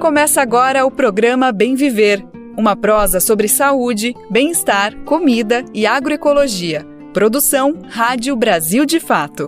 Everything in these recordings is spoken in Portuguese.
Começa agora o programa Bem Viver, uma prosa sobre saúde, bem-estar, comida e agroecologia. Produção Rádio Brasil de Fato.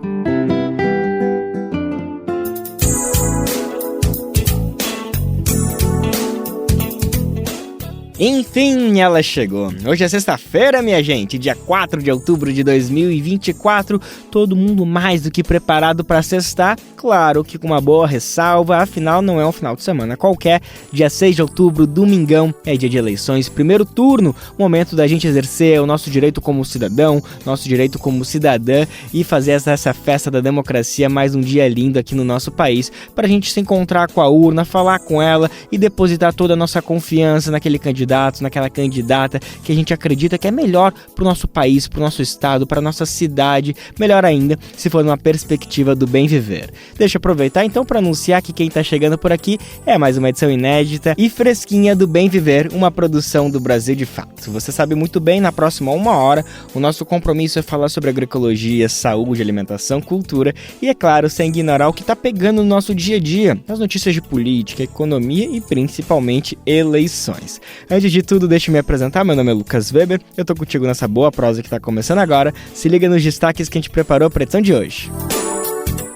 Enfim, ela chegou. Hoje é sexta-feira, minha gente, dia 4 de outubro de 2024. Todo mundo mais do que preparado para sextar, claro que com uma boa ressalva, afinal não é um final de semana qualquer. Dia 6 de outubro, domingão, é dia de eleições, primeiro turno, momento da gente exercer o nosso direito como cidadão, nosso direito como cidadã e fazer essa festa da democracia mais um dia lindo aqui no nosso país, para a gente se encontrar com a urna, falar com ela e depositar toda a nossa confiança naquele candidato, naquela candidata que a gente acredita que é melhor para o nosso país, para o nosso estado, para a nossa cidade, melhor ainda se for numa perspectiva do bem viver. Deixa eu aproveitar então para anunciar que quem está chegando por aqui é mais uma edição inédita e fresquinha do Bem Viver, uma produção do Brasil de Fato. Você sabe muito bem, na próxima 1 hora, o nosso compromisso é falar sobre agroecologia, saúde, alimentação, cultura e, é claro, sem ignorar o que está pegando no nosso dia a dia, as notícias de política, economia e principalmente eleições. Antes de tudo, deixa eu me apresentar, meu nome é Lucas Weber, eu tô contigo nessa boa prosa que tá começando agora, se liga nos destaques que a gente preparou para a edição de hoje.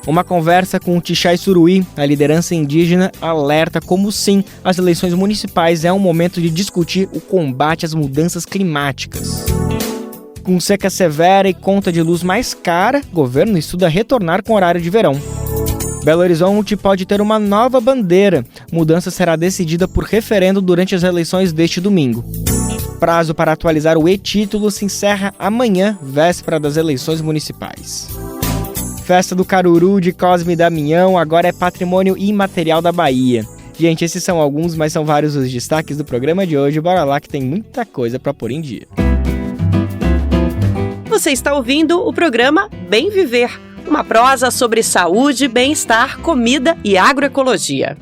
Uma conversa com o Tichai Suruí, a liderança indígena, alerta como sim, as eleições municipais é um momento de discutir o combate às mudanças climáticas. Com seca severa e conta de luz mais cara, o governo estuda retornar com horário de verão. Belo Horizonte pode ter uma nova bandeira. Mudança será decidida por referendo durante as eleições deste domingo. Prazo para atualizar o e-título se encerra amanhã, véspera das eleições municipais. Festa do Caruru de Cosme e Damião agora é patrimônio imaterial da Bahia. Gente, esses são alguns, mas são vários os destaques do programa de hoje. Bora lá que tem muita coisa para pôr em dia. Você está ouvindo o programa Bem Viver, uma prosa sobre saúde, bem-estar, comida e agroecologia.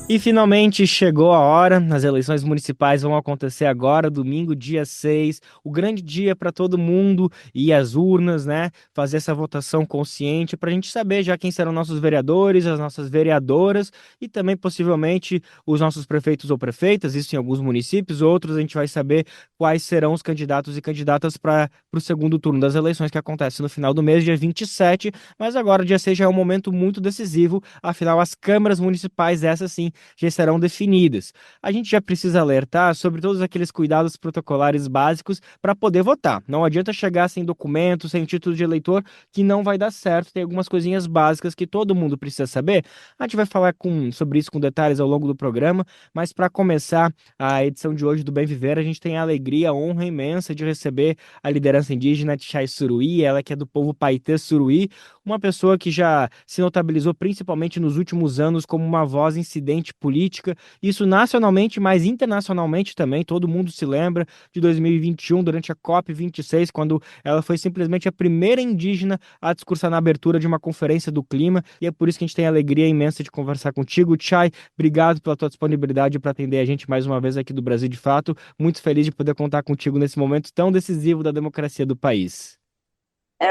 E finalmente chegou a hora, as eleições municipais vão acontecer agora, domingo, dia 6, o grande dia para todo mundo ir às urnas, né? Fazer essa votação consciente para a gente saber já quem serão nossos vereadores, as nossas vereadoras e também possivelmente os nossos prefeitos ou prefeitas, isso em alguns municípios, outros a gente vai saber quais serão os candidatos e candidatas para o segundo turno das eleições que acontece no final do mês, dia 27, mas agora dia 6 já é um momento muito decisivo, afinal as câmaras municipais, essas sim, já serão definidas. A gente já precisa alertar sobre todos aqueles cuidados protocolares básicos para poder votar. Não adianta chegar sem documento, sem título de eleitor, que não vai dar certo. Tem algumas coisinhas básicas que todo mundo precisa saber. A gente vai falar sobre isso com detalhes ao longo do programa, mas para começar a edição de hoje do Bem Viver, a gente tem a alegria, a honra imensa de receber a liderança indígena Tichai Suruí, ela que é do povo Paetê Suruí, uma pessoa que já se notabilizou principalmente nos últimos anos como uma voz incidente política, isso nacionalmente, mas internacionalmente também. Todo mundo se lembra de 2021, durante a COP26, quando ela foi simplesmente a primeira indígena a discursar na abertura de uma conferência do clima, e é por isso que a gente tem a alegria imensa de conversar contigo. Tichai, obrigado pela tua disponibilidade para atender a gente mais uma vez aqui do Brasil de Fato. Muito feliz de poder contar contigo nesse momento tão decisivo da democracia do país.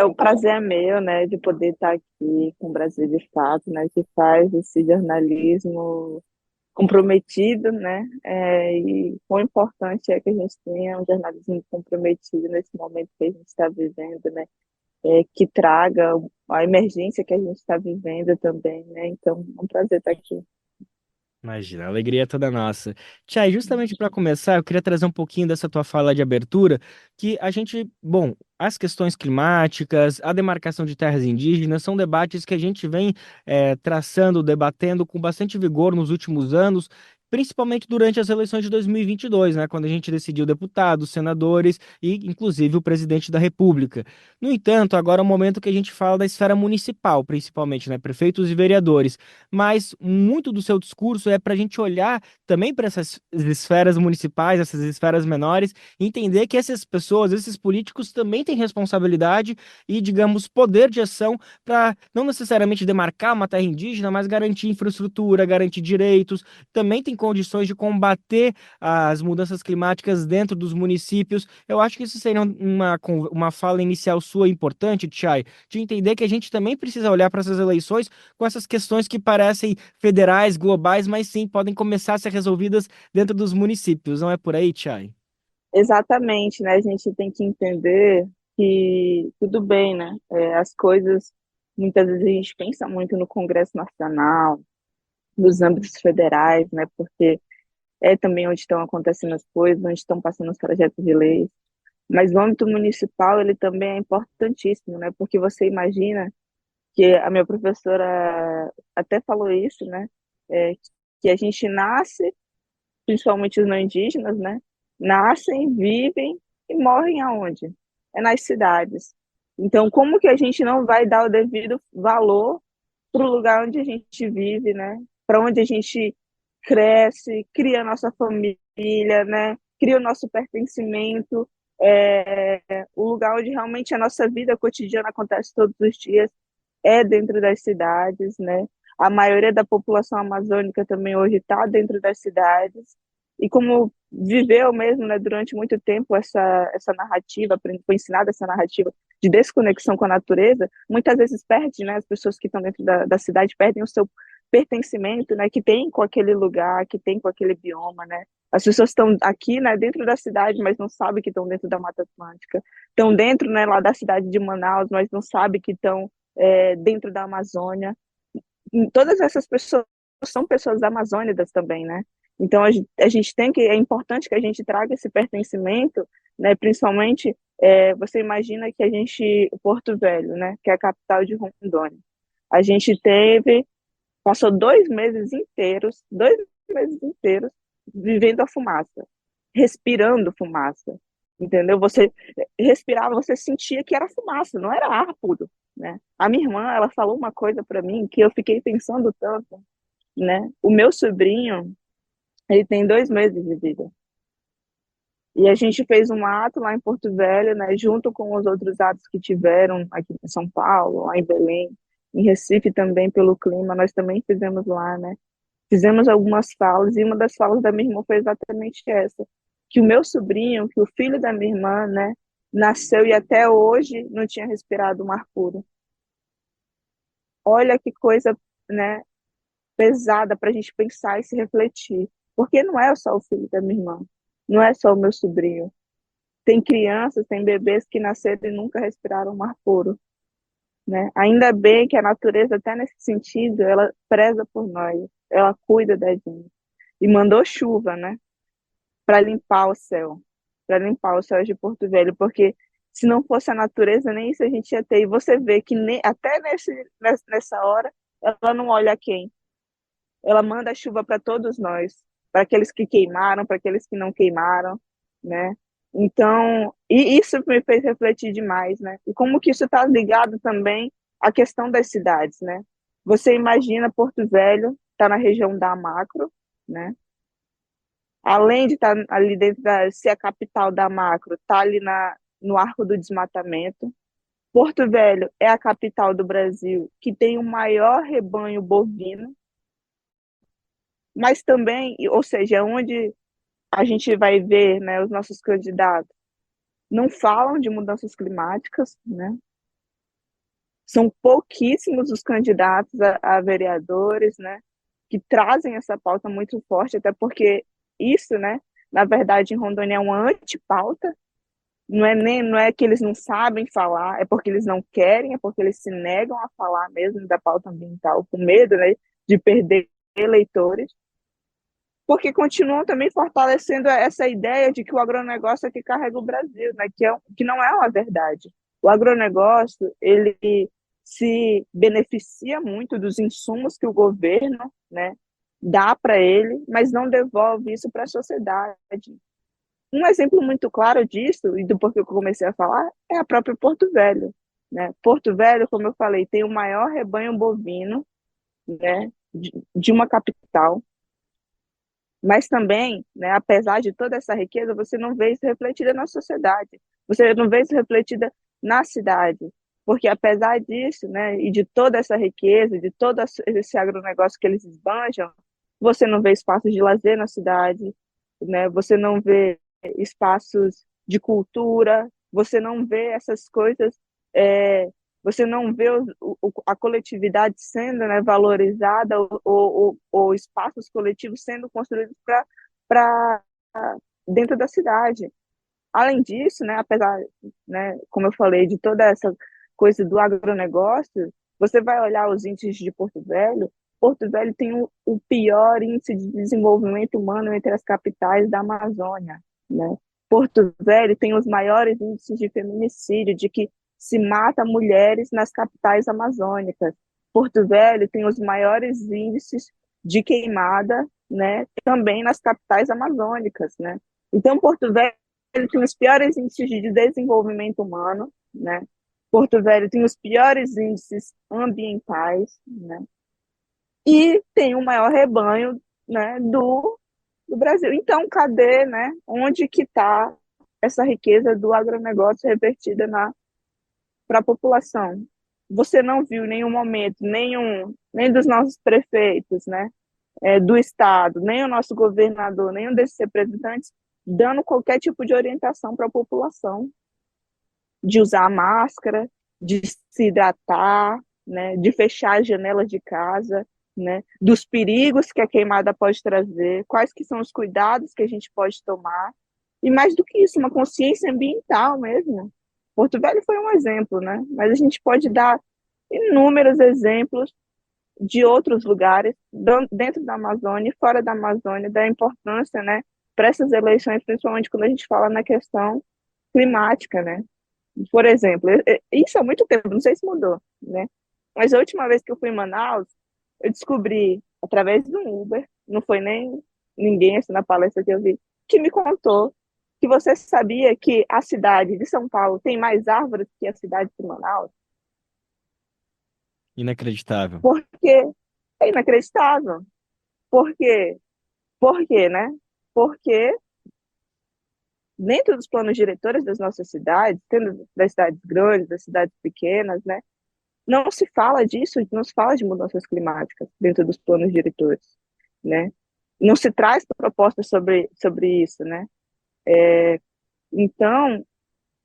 O prazer é meu, né, de poder estar aqui com o Brasil de Fato, né, que faz esse jornalismo comprometido, né, e quão importante é que a gente tenha um jornalismo comprometido nesse momento que a gente está vivendo, né, que traga a emergência que a gente está vivendo também, né, então é um prazer estar aqui. Imagina, a alegria é toda nossa. Tchai, justamente para começar, eu queria trazer um pouquinho dessa tua fala de abertura, que a gente, as questões climáticas, a demarcação de terras indígenas, são debates que a gente vem traçando, debatendo com bastante vigor nos últimos anos, principalmente durante as eleições de 2022, né, quando a gente decidiu deputados, senadores e, inclusive, o presidente da República. No entanto, agora é o momento que a gente fala da esfera municipal, principalmente, né, prefeitos e vereadores, mas muito do seu discurso é para a gente olhar também para essas esferas municipais, essas esferas menores, e entender que essas pessoas, esses políticos também têm responsabilidade e, digamos, poder de ação para não necessariamente demarcar uma terra indígena, mas garantir infraestrutura, garantir direitos, também tem condições de combater as mudanças climáticas dentro dos municípios. Eu acho que isso seria uma fala inicial sua importante, Chay, de entender que a gente também precisa olhar para essas eleições com essas questões que parecem federais, globais, mas sim podem começar a ser resolvidas dentro dos municípios. Não é por aí, Chay? Exatamente, né? A gente tem que entender que tudo bem, né? As coisas, muitas vezes a gente pensa muito no Congresso Nacional, nos âmbitos federais, né? Porque é também onde estão acontecendo as coisas, onde estão passando os projetos de lei. Mas o âmbito municipal, ele também é importantíssimo, né? Porque você imagina que a minha professora até falou isso, né? É, que a gente nasce, principalmente os não indígenas, né? Nascem, vivem e morrem aonde? É nas cidades. Então, como que a gente não vai dar o devido valor para o lugar onde a gente vive, né? Para onde a gente cresce, cria a nossa família, né? Cria o nosso pertencimento, o lugar onde realmente a nossa vida cotidiana acontece todos os dias é dentro das cidades, né? A maioria da população amazônica também hoje está dentro das cidades. E como viveu mesmo, né, durante muito tempo essa narrativa, foi ensinada essa narrativa de desconexão com a natureza, muitas vezes perde, né, as pessoas que estão dentro da cidade perdem o seu pertencimento, né, que tem com aquele lugar, que tem com aquele bioma, né? As pessoas estão aqui, né, dentro da cidade, mas não sabem que estão dentro da Mata Atlântica. Estão dentro, né, lá da cidade de Manaus, mas não sabem que estão dentro da Amazônia. E todas essas pessoas são pessoas amazônicas também, né? Então a gente tem que, é importante que a gente traga esse pertencimento, né? Principalmente, você imagina que a gente, Porto Velho, né? Que é a capital de Rondônia, a gente passou 2 meses inteiros vivendo a fumaça, respirando fumaça, entendeu? Você respirava, você sentia que era fumaça, não era ar puro, né? A minha irmã, ela falou uma coisa para mim que eu fiquei pensando tanto, né? O meu sobrinho, ele tem 2 meses de vida. E a gente fez um ato lá em Porto Velho, né? Junto com os outros atos que tiveram aqui em São Paulo, lá em Belém, em Recife também, pelo clima, nós também fizemos lá, né? Fizemos algumas falas, e uma das falas da minha irmã foi exatamente essa, que o meu sobrinho, que o filho da minha irmã, né, nasceu e até hoje não tinha respirado um ar puro. Olha que coisa, né, pesada para a gente pensar e se refletir, porque não é só o filho da minha irmã, não é só o meu sobrinho. Tem crianças, tem bebês que nasceram e nunca respiraram um ar puro, né? Ainda bem que a natureza, até nesse sentido, ela preza por nós, ela cuida da gente. E mandou chuva, né? Para limpar o céu, para limpar o céu de Porto Velho, porque se não fosse a natureza, nem isso a gente ia ter. E você vê que até nessa hora, ela não olha a quem. Ela manda a chuva para todos nós, para aqueles que queimaram, para aqueles que não queimaram, né? Então, e isso me fez refletir demais, né? E como que isso está ligado também à questão das cidades, né? Você imagina Porto Velho, está na região da Macro, né? Além de estar ali dentro ser a capital da Macro, está ali no Arco do Desmatamento. Porto Velho é a capital do Brasil que tem o maior rebanho bovino, mas também, ou seja, onde a gente vai ver, né, os nossos candidatos não falam de mudanças climáticas, né? São pouquíssimos os candidatos a vereadores, né, que trazem essa pauta muito forte, até porque isso, né, na verdade, em Rondônia é uma antipauta, não é que eles não sabem falar, é porque eles não querem, é porque eles se negam a falar mesmo da pauta ambiental, com medo, né, de perder eleitores, porque continuam também fortalecendo essa ideia de que o agronegócio é que carrega o Brasil, né? Que não é uma verdade. O agronegócio, ele se beneficia muito dos insumos que o governo, né, dá para ele, mas não devolve isso para a sociedade. Um exemplo muito claro disso, e do porquê eu comecei a falar, é a própria Porto Velho, né? Porto Velho, como eu falei, tem o maior rebanho bovino, né, de uma capital, mas também, né, apesar de toda essa riqueza, você não vê isso refletida na sociedade, você não vê isso refletida na cidade, porque apesar disso, né, e de toda essa riqueza, de todo esse agronegócio que eles esbanjam, você não vê espaços de lazer na cidade, né? Você não vê espaços de cultura, você não vê essas coisas, é, você não vê a coletividade sendo, né, valorizada ou espaços coletivos sendo construídos para dentro da cidade. Além disso, né, apesar, né, como eu falei, de toda essa coisa do agronegócio, você vai olhar os índices de Porto Velho tem o pior índice de desenvolvimento humano entre as capitais da Amazônia, né? Porto Velho tem os maiores índices de feminicídio, de que se mata mulheres nas capitais amazônicas. Porto Velho tem os maiores índices de queimada, né, também nas capitais amazônicas, né? Então, Porto Velho tem os piores índices de desenvolvimento humano, né? Porto Velho tem os piores índices ambientais, né? E tem o maior rebanho, né, do Brasil. Então, cadê, né? Onde que está essa riqueza do agronegócio revertida para a população? Você não viu em nenhum momento, nem dos nossos prefeitos, né, do Estado, nem o nosso governador, nenhum desses representantes dando qualquer tipo de orientação para a população, de usar máscara, de se hidratar, né, de fechar as janelas de casa, né, dos perigos que a queimada pode trazer, quais que são os cuidados que a gente pode tomar, e mais do que isso, uma consciência ambiental mesmo. Porto Velho foi um exemplo, né, mas a gente pode dar inúmeros exemplos de outros lugares dentro da Amazônia e fora da Amazônia, da importância, né, para essas eleições, principalmente quando a gente fala na questão climática, né? Por exemplo, isso há muito tempo, não sei se mudou, né? Mas a última vez que eu fui em Manaus, eu descobri, através de um Uber, não foi nem ninguém assim, na palestra que eu vi, que me contou que você sabia que a cidade de São Paulo tem mais árvores que a cidade de Manaus? Inacreditável. Porque é inacreditável. Por quê? Por quê, né? Porque dentro dos planos diretores das nossas cidades, tendo das cidades grandes, das cidades pequenas, né? Não se fala disso, não se fala de mudanças climáticas dentro dos planos diretores, né? Não se traz propostas sobre isso, né? Então,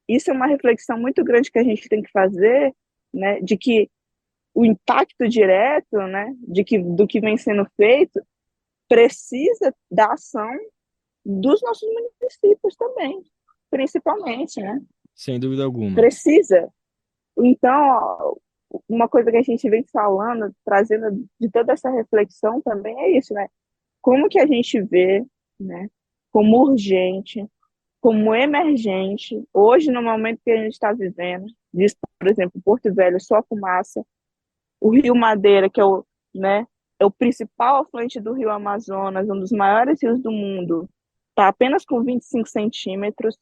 isso é uma reflexão muito grande que a gente tem que fazer, né? De que o impacto direto, né? Do que vem sendo feito precisa da ação dos nossos municípios também, principalmente, né? Sem dúvida alguma. Precisa. Então, uma coisa que a gente vem falando, trazendo de toda essa reflexão também é isso, né? Como que a gente vê, né, como urgente, como emergente, hoje no momento que a gente está vivendo, diz, por exemplo, Porto Velho, só fumaça, o Rio Madeira, que né, é o principal afluente do Rio Amazonas, um dos maiores rios do mundo, está apenas com 25 centímetros,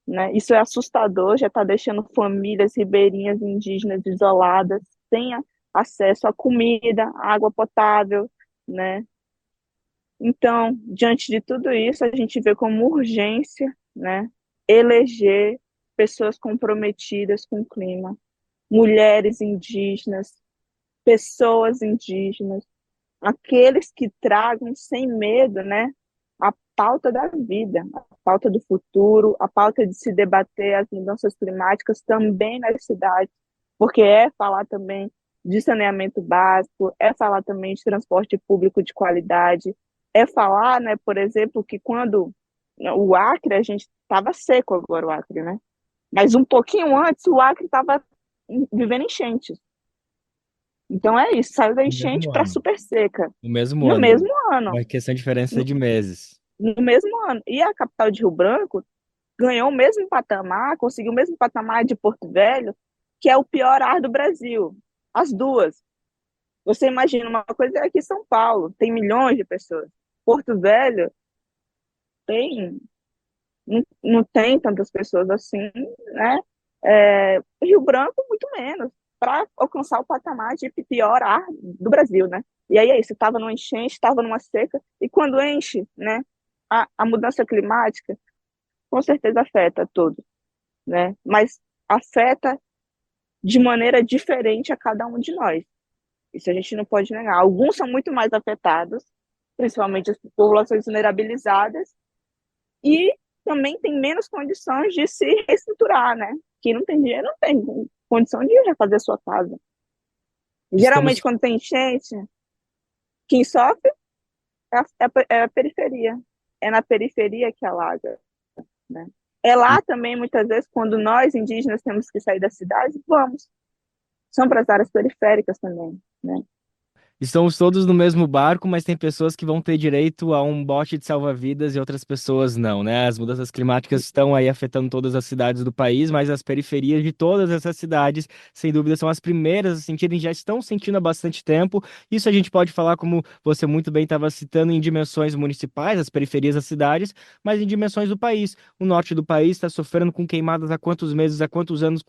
né? Isso é assustador, já está deixando famílias ribeirinhas indígenas isoladas, sem acesso à comida, à água potável, né? Então, diante de tudo isso, a gente vê como urgência, né, eleger pessoas comprometidas com o clima, mulheres indígenas, pessoas indígenas, aqueles que tragam sem medo, né, a pauta da vida, a pauta do futuro, a pauta de se debater as mudanças climáticas também nas cidades, porque é falar também de saneamento básico, é falar também de transporte público de qualidade, é falar, né, por exemplo, que quando o Acre, a gente estava seco agora o Acre, né? Mas um pouquinho antes o Acre estava vivendo enchentes. Então é isso, saiu da No enchente mesmo para ano. super seca. No mesmo No ano. mesmo ano. Uma questão de diferença de meses. No mesmo ano. E a capital de Rio Branco ganhou o mesmo patamar, conseguiu o mesmo patamar de Porto Velho, que é o pior ar do Brasil. As duas. Você imagina, uma coisa é aqui em São Paulo, tem milhões de pessoas. Porto Velho tem, não tem tantas pessoas assim, né? Rio Branco, muito menos, para alcançar o patamar de pior ar do Brasil, né? E aí é isso, estava numa enchente, estava numa seca, e quando enche, né, a mudança climática, com certeza afeta todos, né? Mas afeta de maneira diferente a cada um de nós. Isso a gente não pode negar. Alguns são muito mais afetados, principalmente as populações vulnerabilizadas, e também tem menos condições de se reestruturar, né? Quem não tem dinheiro não tem condição de refazer a sua casa. Geralmente, Estamos. quando tem enchente, quem sofre é a periferia. É na periferia que alaga, né? É lá também, muitas vezes, quando nós, indígenas, temos que sair da cidade, vamos. São para as áreas periféricas também, né? Estamos todos no mesmo barco, mas tem pessoas que vão ter direito a um bote de salva-vidas e outras pessoas não, né? As mudanças climáticas estão aí afetando todas as cidades do país, mas as periferias de todas essas cidades, sem dúvida, são as primeiras a sentirem, já estão sentindo há bastante tempo. Isso a gente pode falar, como você muito bem estava citando, em dimensões municipais, as periferias das cidades, mas em dimensões do país. O norte do país está sofrendo com queimadas há quantos meses, há quantos anos,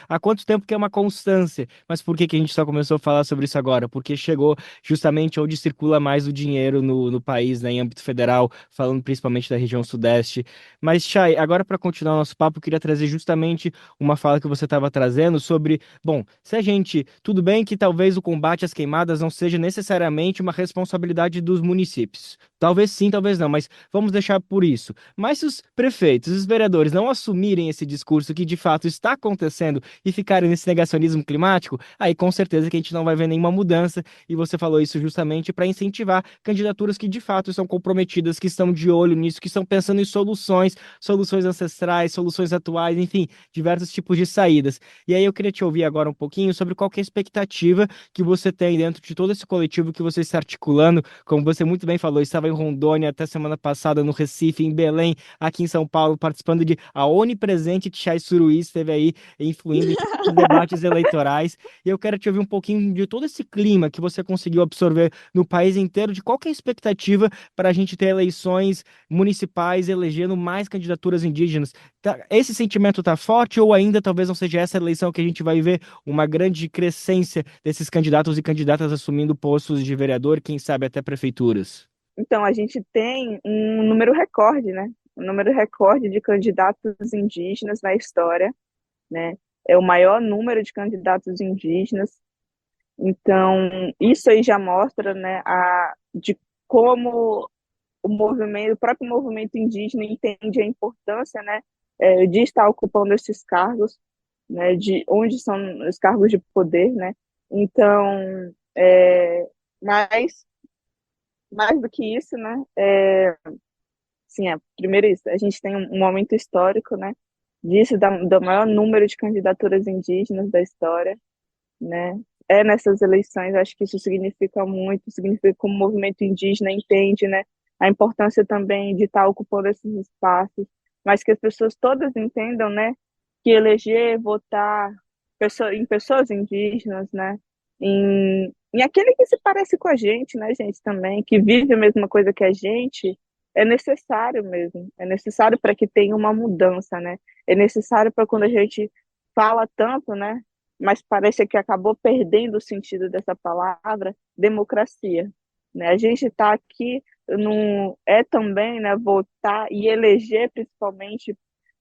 há quanto tempo que é uma constância. Mas por que que a gente só começou a falar sobre isso agora? Porque chegou justamente onde circula mais o dinheiro no país, né, em âmbito federal, falando principalmente da região sudeste. Mas, Chay, agora para continuar o nosso papo, eu queria trazer justamente uma fala que você estava trazendo sobre, bom, se a gente, tudo bem que talvez o combate às queimadas não seja necessariamente uma responsabilidade dos municípios. Talvez sim, talvez não, mas vamos deixar por isso. Mas se os prefeitos, os vereadores não assumirem esse discurso que de fato está acontecendo e ficarem nesse negacionismo climático, aí com certeza que a gente não vai ver nenhuma mudança. E você falou isso justamente para incentivar candidaturas que de fato são comprometidas, que estão de olho nisso, que estão pensando em soluções, soluções ancestrais, soluções atuais, enfim, diversos tipos de saídas. E aí eu queria te ouvir agora um pouquinho sobre qual que é a expectativa que você tem dentro de todo esse coletivo que você está articulando. Como você muito bem falou, estava em Rondônia até semana passada, no Recife, em Belém, aqui em São Paulo, participando de a onipresente Tchai Suruí, esteve aí influindo em os debates eleitorais. E eu quero te ouvir um pouquinho de todo esse clima que você conseguiu absorver no país inteiro, de qual que é a expectativa para a gente ter eleições municipais elegendo mais candidaturas indígenas. Esse sentimento está forte ou ainda talvez não seja essa eleição que a gente vai ver uma grande crescência desses candidatos e candidatas assumindo postos de vereador, quem sabe até prefeituras? Então, a gente tem um número recorde, né? Um número recorde de candidatos indígenas na história, né? É o maior número de candidatos indígenas. Então, isso aí já mostra, né, de como o próprio movimento indígena entende a importância, né, de estar ocupando esses cargos, né, de onde são os cargos de poder, né. Então, mais, mais do que isso, né, sim, primeiro isso, a gente tem um momento histórico, né, do maior número de candidaturas indígenas da história, né? É nessas eleições, acho que isso significa muito, significa como o movimento indígena entende, né? A importância também de estar ocupando esses espaços, mas que as pessoas todas entendam, né? Que eleger, votar em pessoas indígenas, né? Em aquele que se parece com a gente, né, gente, também, que vive a mesma coisa que a gente, é necessário mesmo, é necessário para que tenha uma mudança, né? É necessário para quando a gente fala tanto, né? Mas parece que acabou perdendo o sentido dessa palavra, democracia. Né? A gente está aqui, é também, né, votar e eleger principalmente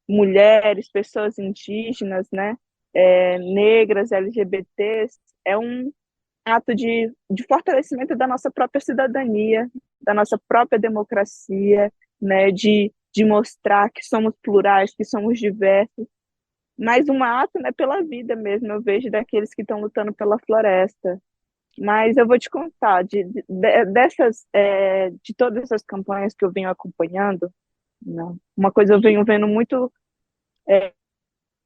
mulheres, pessoas indígenas, né, negras, LGBTs, é um ato de fortalecimento da nossa própria cidadania, da nossa própria democracia, né, de mostrar que somos plurais, que somos diversos, mas um ato, né, pela vida mesmo, eu vejo daqueles que estão lutando pela floresta. Mas eu vou te contar, de todas essas campanhas que eu venho acompanhando, né, uma coisa eu venho vendo muito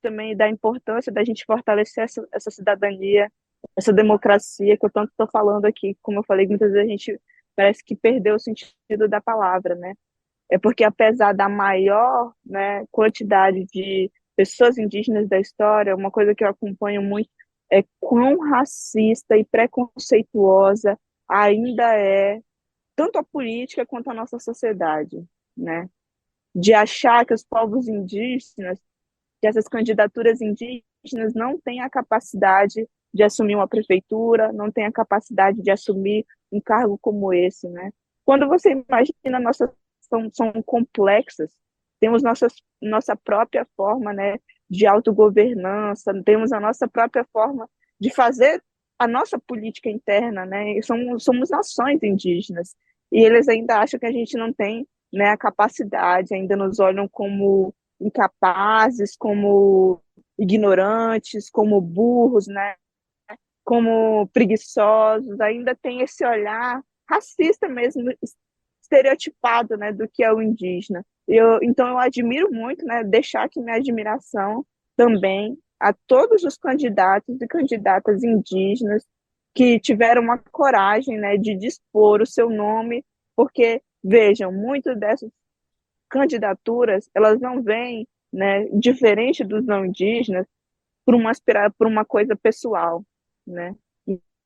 também da importância da gente fortalecer essa cidadania, essa democracia que eu tanto estou falando aqui, como eu falei, muitas vezes a gente parece que perdeu o sentido da palavra, né? É porque apesar da maior, né, quantidade de pessoas indígenas da história, uma coisa que eu acompanho muito é quão racista e preconceituosa ainda é tanto a política quanto a nossa sociedade, né? De achar que os povos indígenas, que essas candidaturas indígenas não têm a capacidade de assumir uma prefeitura, não têm a capacidade de assumir um cargo como esse, né? Quando você imagina são complexas, temos nossa própria forma, né, de autogovernança, temos a nossa própria forma de fazer a nossa política interna, né? Somos nações indígenas e eles ainda acham que a gente não tem, né, a capacidade, ainda nos olham como incapazes, como ignorantes, como burros, né, como preguiçosos, ainda tem esse olhar racista mesmo, estereotipado, né, do que é o indígena. Então eu admiro muito, né, deixar aqui minha admiração também a todos os candidatos e candidatas indígenas que tiveram uma coragem, né, de dispor o seu nome, porque, vejam, muitas dessas candidaturas, elas não vêm, né, diferente dos não indígenas, por uma coisa pessoal, né,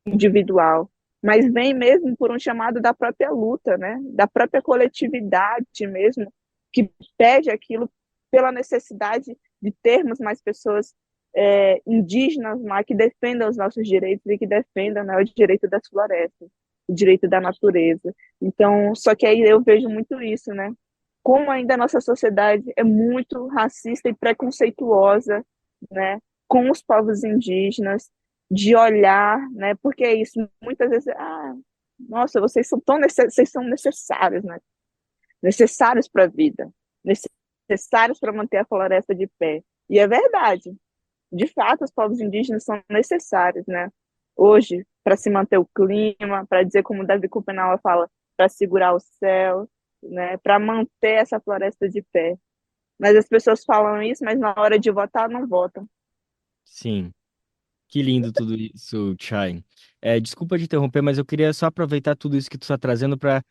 individual, mas vem mesmo por um chamado da própria luta, né, da própria coletividade mesmo, que pede aquilo pela necessidade de termos mais pessoas indígenas lá que defendam os nossos direitos e que defendam, né, o direito das florestas, o direito da natureza. Então, só que aí eu vejo muito isso, né, como ainda a nossa sociedade é muito racista e preconceituosa, né, com os povos indígenas, de olhar, né, porque é isso, muitas vezes, nossa, vocês são necessários, né, necessários para a vida, necessários para manter a floresta de pé. E é verdade, de fato, os povos indígenas são necessários, né, hoje, para se manter o clima, para dizer como Davi Copenau fala, para segurar o céu, né, para manter essa floresta de pé. Mas as pessoas falam isso, mas na hora de votar não votam. Sim. Que lindo tudo isso, Chay. Desculpa te interromper, mas eu queria só aproveitar tudo isso que tu está trazendo para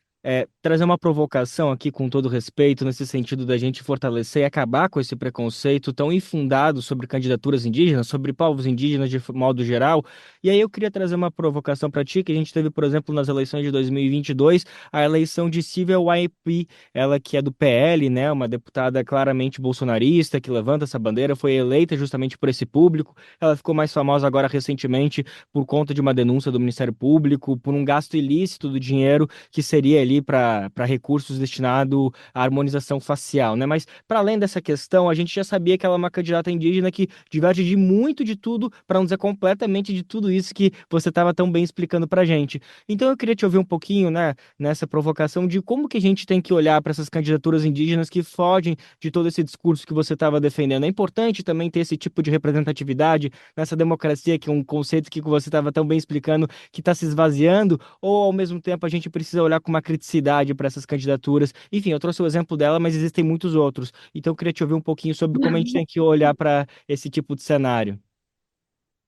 trazer uma provocação aqui com todo respeito, nesse sentido da gente fortalecer e acabar com esse preconceito tão infundado sobre candidaturas indígenas, sobre povos indígenas de modo geral. E aí eu queria trazer uma provocação para ti, que a gente teve, por exemplo, nas eleições de 2022, a eleição de Civil YP, ela que é do PL, né, uma deputada claramente bolsonarista, que levanta essa bandeira, foi eleita justamente por esse público. Ela ficou mais famosa agora recentemente por conta de uma denúncia do Ministério Público, por um gasto ilícito do dinheiro que seria ali para recursos destinados à harmonização facial, né? Mas para além dessa questão, a gente já sabia que ela é uma candidata indígena que diverge de muito de tudo, para não dizer completamente de tudo isso que você estava tão bem explicando para gente. Então eu queria te ouvir um pouquinho, né, nessa provocação de como que a gente tem que olhar para essas candidaturas indígenas que fogem de todo esse discurso que você estava defendendo. É importante também ter esse tipo de representatividade nessa democracia, que é um conceito que você estava tão bem explicando, que está se esvaziando, ou ao mesmo tempo a gente precisa olhar com uma criticidade para essas candidaturas. Enfim, eu trouxe o exemplo dela, mas existem muitos outros. Então eu queria te ouvir um pouquinho sobre como a gente tem que olhar para esse tipo de cenário.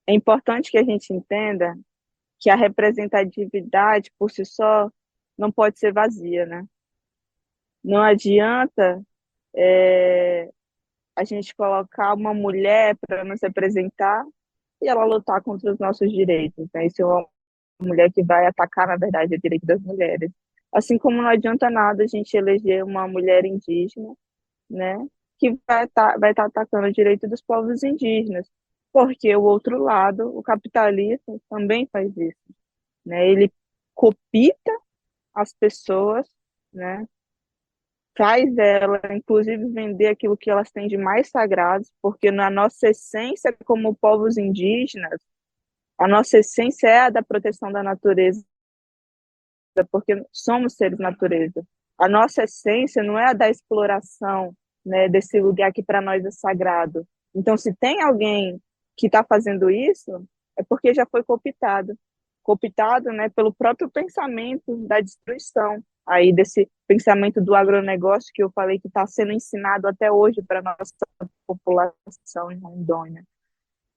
É importante que a gente entenda que a representatividade por si só não pode ser vazia, né? Não adianta é, a gente colocar uma mulher para nos representar e ela lutar contra os nossos direitos, né? Isso é uma mulher que vai atacar, na verdade, o direito das mulheres. Assim como não adianta nada a gente eleger uma mulher indígena, né, que vai tá atacando o direito dos povos indígenas, porque o outro lado, o capitalista, também faz isso, né? Ele copita as pessoas, né? Faz ela, inclusive, vender aquilo que elas têm de mais sagrado, porque na nossa essência, como povos indígenas, a nossa essência é a da proteção da natureza, porque somos seres natureza. A nossa essência não é a da exploração, né, desse lugar que para nós é sagrado. Então, se tem alguém que está fazendo isso, é porque já foi cooptado, né, pelo próprio pensamento da destruição, aí desse pensamento do agronegócio que eu falei que está sendo ensinado até hoje para a nossa população em Rondônia,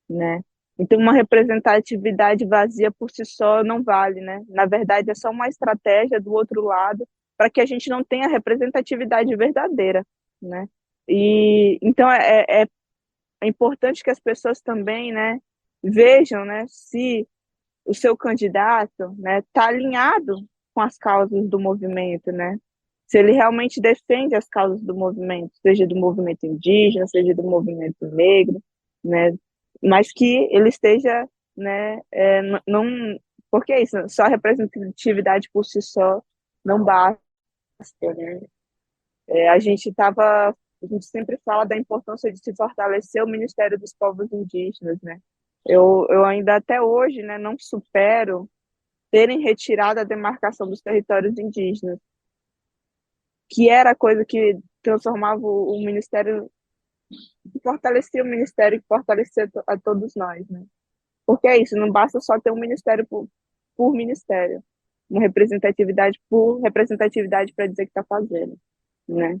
né? Então, uma representatividade vazia por si só não vale, né? Na verdade, é só uma estratégia do outro lado para que a gente não tenha representatividade verdadeira, né? E então é importante que as pessoas também, né, vejam, né, se o seu candidato, né, está alinhado com as causas do movimento, né? Se ele realmente defende as causas do movimento, seja do movimento indígena, seja do movimento negro, né? Mas que ele esteja, né, não, porque é isso, só a representatividade por si só não basta, né? A gente sempre fala da importância de se fortalecer o Ministério dos Povos Indígenas, né? Eu ainda até hoje, né, não supero terem retirado a demarcação dos territórios indígenas, que era a coisa que transformava o Ministério, que fortalecia o Ministério, que fortalecia a todos nós, né? Porque é isso, não basta só ter um ministério por ministério, uma representatividade por representatividade para dizer que está fazendo, né?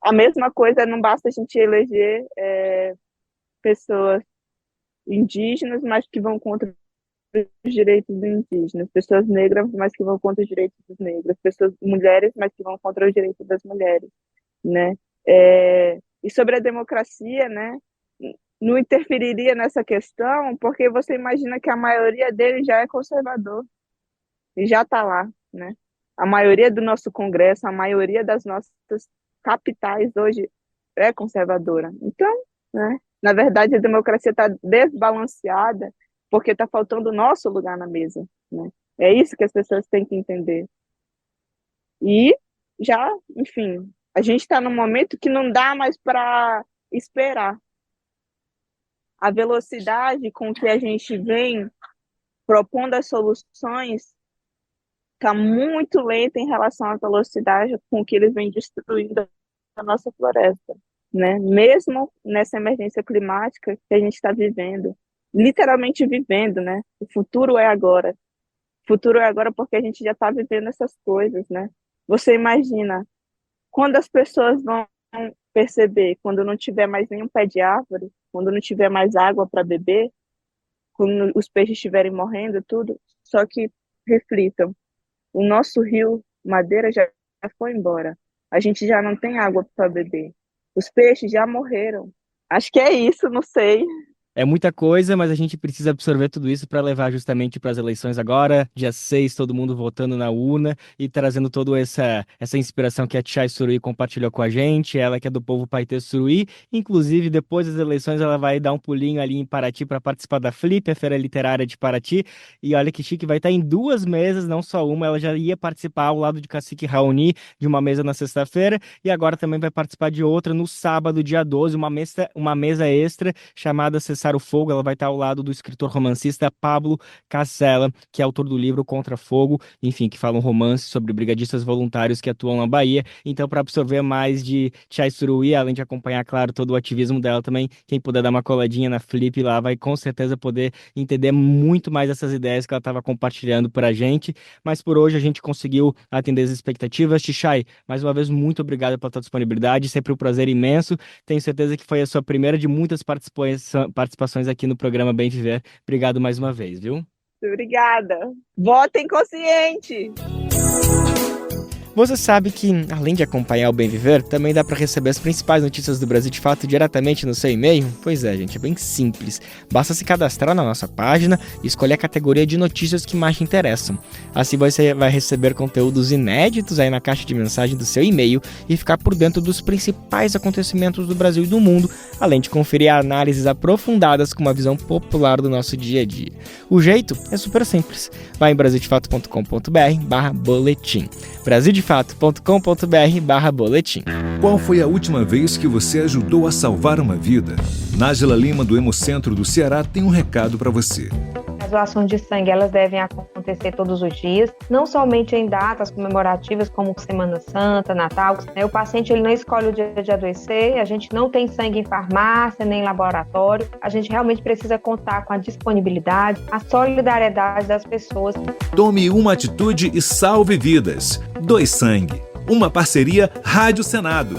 A mesma coisa, não basta a gente eleger pessoas indígenas, mas que vão contra os direitos dos indígenas, pessoas negras, mas que vão contra os direitos dos negros, pessoas mulheres, mas que vão contra os direitos das mulheres, né? E sobre a democracia, né? Não interferiria nessa questão, porque você imagina que a maioria deles já é conservador e já está lá, né? A maioria do nosso Congresso, a maioria das nossas capitais hoje é conservadora. Então, né? Na verdade, a democracia está desbalanceada porque está faltando o nosso lugar na mesa, né? É isso que as pessoas têm que entender. E já, enfim, a gente está num momento que não dá mais para esperar. A velocidade com que a gente vem propondo as soluções está muito lenta em relação à velocidade com que eles vêm destruindo a nossa floresta, né? Mesmo nessa emergência climática que a gente está vivendo, literalmente vivendo, né? O futuro é agora. O futuro é agora porque a gente já está vivendo essas coisas, né? Você imagina, quando as pessoas vão perceber, quando não tiver mais nenhum pé de árvore, quando não tiver mais água para beber, quando os peixes estiverem morrendo, tudo, só que reflitam. O nosso rio Madeira já foi embora. A gente já não tem água para beber. Os peixes já morreram. Acho que é isso, não sei. É muita coisa, mas a gente precisa absorver tudo isso para levar justamente para as eleições agora, dia 6, todo mundo votando na urna e trazendo toda essa inspiração que a Tchai Suruí compartilhou com a gente, ela que é do povo Paetê Suruí. Inclusive, depois das eleições, ela vai dar um pulinho ali em Paraty para participar da Flip, a Feira Literária de Paraty. E olha que chique, vai estar em 2 mesas, não só uma. Ela já ia participar ao lado de Cacique Raoni, de uma mesa na sexta-feira, e agora também vai participar de outra no sábado, dia 12, uma mesa extra chamada o Fogo. Ela vai estar ao lado do escritor romancista Pablo Casella, que é autor do livro Contra Fogo, enfim, que fala um romance sobre brigadistas voluntários que atuam na Bahia. Então, para absorver mais de Tchai Suruí, além de acompanhar, claro, todo o ativismo dela também, quem puder dar uma coladinha na Flip lá vai com certeza poder entender muito mais essas ideias que ela estava compartilhando para a gente. Mas por hoje a gente conseguiu atender as expectativas. Tchai, mais uma vez, muito obrigado pela tua disponibilidade, sempre um prazer imenso. Tenho certeza que foi a sua primeira de muitas participações aqui no programa Bem Viver. Obrigado mais uma vez, viu? Obrigada. Votem consciente! Você sabe que, além de acompanhar o Bem Viver, também dá para receber as principais notícias do Brasil de fato diretamente no seu e-mail? Pois é, gente, é bem simples. Basta se cadastrar na nossa página e escolher a categoria de notícias que mais te interessam. Assim você vai receber conteúdos inéditos aí na caixa de mensagem do seu e-mail e ficar por dentro dos principais acontecimentos do Brasil e do mundo, além de conferir análises aprofundadas com uma visão popular do nosso dia a dia. O jeito é super simples. Vai em brasildefato.com.br/boletim. brasildefato.com.br/boletim. Qual foi a última vez que você ajudou a salvar uma vida? Nájila Lima, do Hemocentro do Ceará, tem um recado para você. As doações de sangue, elas devem acontecer todos os dias, não somente em datas comemorativas como Semana Santa, Natal. O paciente ele não escolhe o dia de adoecer, a gente não tem sangue em farmácia, nem em laboratório. A gente realmente precisa contar com a disponibilidade, a solidariedade das pessoas. Tome uma atitude e salve vidas. Doe sangue. Uma parceria Rádio Senado.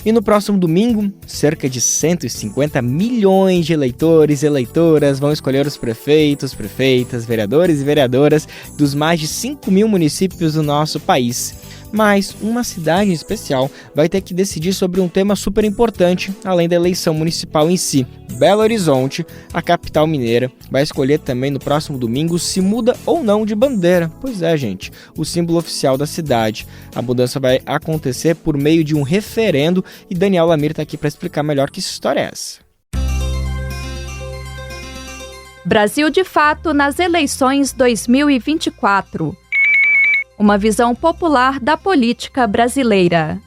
E no próximo domingo, cerca de 150 milhões de eleitores e eleitoras vão escolher os prefeitos, prefeitas, vereadores e vereadoras dos mais de 5 mil municípios do nosso país. Mas uma cidade em especial vai ter que decidir sobre um tema super importante, além da eleição municipal em si. Belo Horizonte, a capital mineira, vai escolher também no próximo domingo se muda ou não de bandeira. Pois é, gente, o símbolo oficial da cidade. A mudança vai acontecer por meio de um referendo e Daniel Lamir está aqui para explicar melhor que história é essa. Brasil de fato nas eleições 2024. Uma visão popular da política brasileira.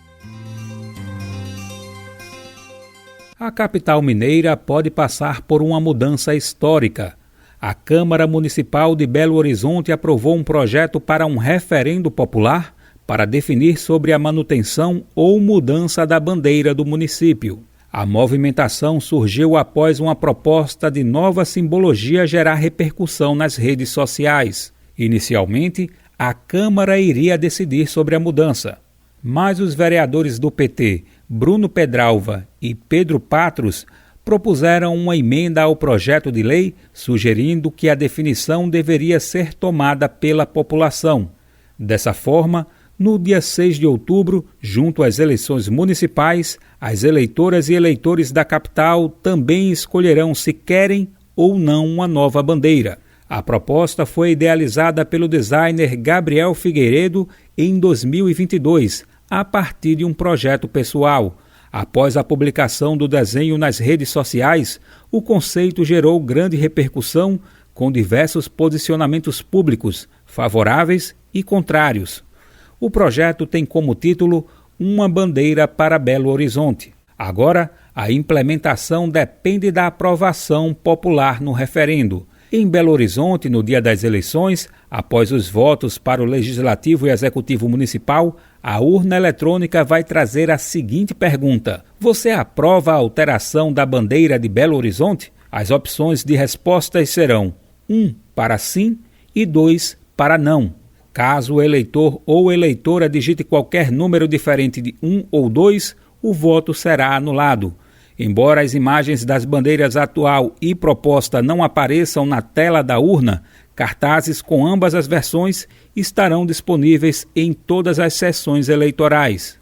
A capital mineira pode passar por uma mudança histórica. A Câmara Municipal de Belo Horizonte aprovou um projeto para um referendo popular para definir sobre a manutenção ou mudança da bandeira do município. A movimentação surgiu após uma proposta de nova simbologia gerar repercussão nas redes sociais. Inicialmente, a Câmara iria decidir sobre a mudança, mas os vereadores do PT, Bruno Pedralva e Pedro Patros, propuseram uma emenda ao projeto de lei, sugerindo que a definição deveria ser tomada pela população. Dessa forma, no dia 6 de outubro, junto às eleições municipais, as eleitoras e eleitores da capital também escolherão se querem ou não uma nova bandeira. A proposta foi idealizada pelo designer Gabriel Figueiredo em 2022, a partir de um projeto pessoal. Após a publicação do desenho nas redes sociais, o conceito gerou grande repercussão, com diversos posicionamentos públicos, favoráveis e contrários. O projeto tem como título Uma Bandeira para Belo Horizonte. Agora, a implementação depende da aprovação popular no referendo. Em Belo Horizonte, no dia das eleições, após os votos para o Legislativo e Executivo Municipal, a urna eletrônica vai trazer a seguinte pergunta: você aprova a alteração da bandeira de Belo Horizonte? As opções de respostas serão 1 para sim e 2 para não. Caso o eleitor ou eleitora digite qualquer número diferente de 1 ou 2, o voto será anulado. Embora as imagens das bandeiras atual e proposta não apareçam na tela da urna, cartazes com ambas as versões estarão disponíveis em todas as sessões eleitorais.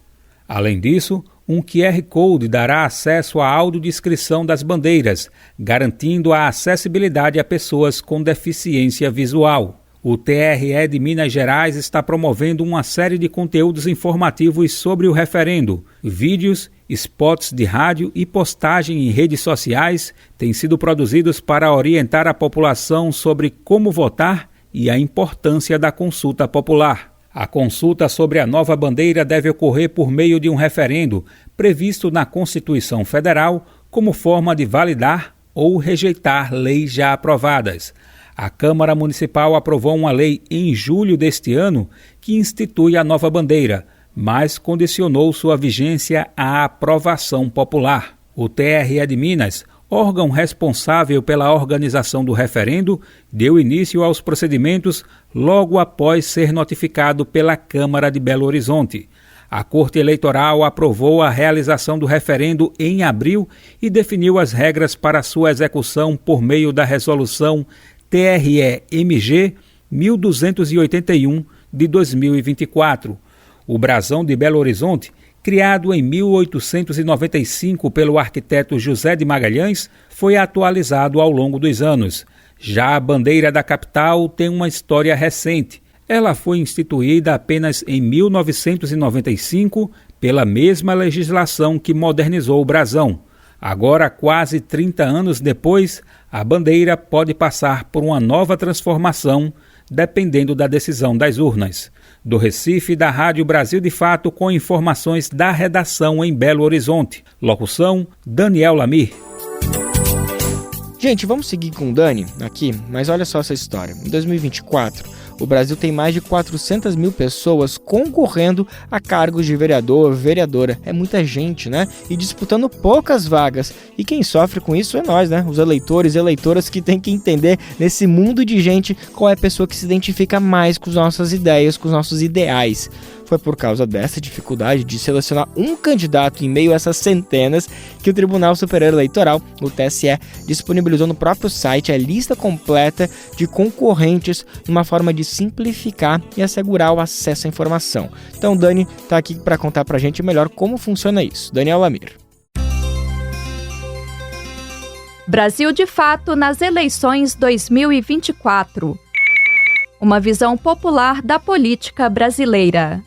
Além disso, um QR Code dará acesso à audiodescrição das bandeiras, garantindo a acessibilidade a pessoas com deficiência visual. O TRE de Minas Gerais está promovendo uma série de conteúdos informativos sobre o referendo. Vídeos, spots de rádio e postagem em redes sociais têm sido produzidos para orientar a população sobre como votar e a importância da consulta popular. A consulta sobre a nova bandeira deve ocorrer por meio de um referendo previsto na Constituição Federal como forma de validar ou rejeitar leis já aprovadas. A Câmara Municipal aprovou uma lei em julho deste ano que institui a nova bandeira, mas condicionou sua vigência à aprovação popular. O TRE de Minas, órgão responsável pela organização do referendo, deu início aos procedimentos logo após ser notificado pela Câmara de Belo Horizonte. A Corte Eleitoral aprovou a realização do referendo em abril e definiu as regras para sua execução por meio da Resolução TRE-MG 1281 de 2024. O brasão de Belo Horizonte, criado em 1895 pelo arquiteto José de Magalhães, foi atualizado ao longo dos anos. Já a bandeira da capital tem uma história recente. Ela foi instituída apenas em 1995 pela mesma legislação que modernizou o brasão. Agora, quase 30 anos depois, a bandeira pode passar por uma nova transformação, dependendo da decisão das urnas. Do Recife, da Rádio Brasil de Fato, com informações da redação em Belo Horizonte. Locução, Daniel Lamir. Gente, vamos seguir com o Dani aqui, mas olha só essa história. Em 2024, o Brasil tem mais de 400 mil pessoas concorrendo a cargos de vereador, vereadora. É muita gente, né? E disputando poucas vagas. E quem sofre com isso é nós, né? Os eleitores e eleitoras que tem que entender nesse mundo de gente qual é a pessoa que se identifica mais com as nossas ideias, com os nossos ideais. Foi por causa dessa dificuldade de selecionar um candidato em meio a essas centenas que o Tribunal Superior Eleitoral, o TSE, disponibilizou no próprio site a lista completa de concorrentes, numa forma de simplificar e assegurar o acesso à informação. Então, o Dani está aqui para contar para a gente melhor como funciona isso. Daniel Lamir. Brasil de Fato nas eleições 2024. Uma visão popular da política brasileira.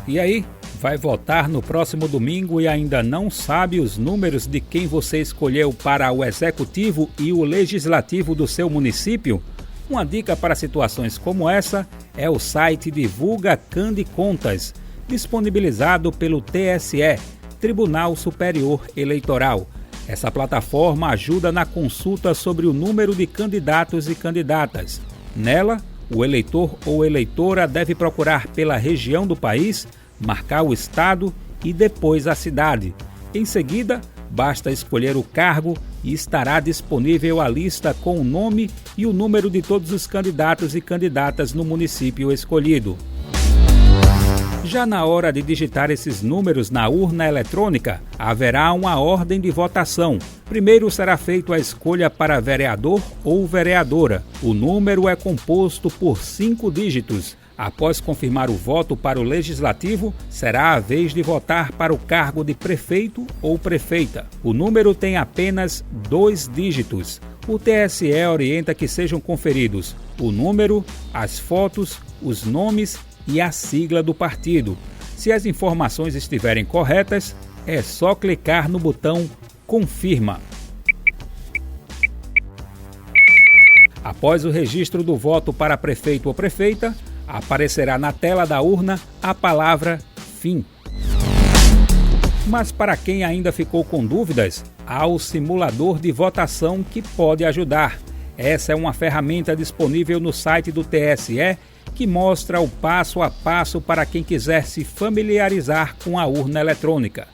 E aí, vai votar no próximo domingo e ainda não sabe os números de quem você escolheu para o Executivo e o Legislativo do seu município? Uma dica para situações como essa é o site Divulga Cande Contas, disponibilizado pelo TSE, Tribunal Superior Eleitoral. Essa plataforma ajuda na consulta sobre o número de candidatos e candidatas. Nela, o eleitor ou eleitora deve procurar pela região do país, marcar o estado e depois a cidade. Em seguida, basta escolher o cargo e estará disponível a lista com o nome e o número de todos os candidatos e candidatas no município escolhido. Já na hora de digitar esses números na urna eletrônica, haverá uma ordem de votação. Primeiro será feita a escolha para vereador ou vereadora. O número é composto por 5 dígitos. Após confirmar o voto para o Legislativo, será a vez de votar para o cargo de prefeito ou prefeita. O número tem apenas 2 dígitos. O TSE orienta que sejam conferidos o número, as fotos, os nomes e a sigla do partido. Se as informações estiverem corretas, é só clicar no botão Confirma. Após o registro do voto para prefeito ou prefeita, aparecerá na tela da urna a palavra Fim. Mas para quem ainda ficou com dúvidas, há o simulador de votação que pode ajudar. Essa é uma ferramenta disponível no site do TSE que mostra o passo a passo para quem quiser se familiarizar com a urna eletrônica.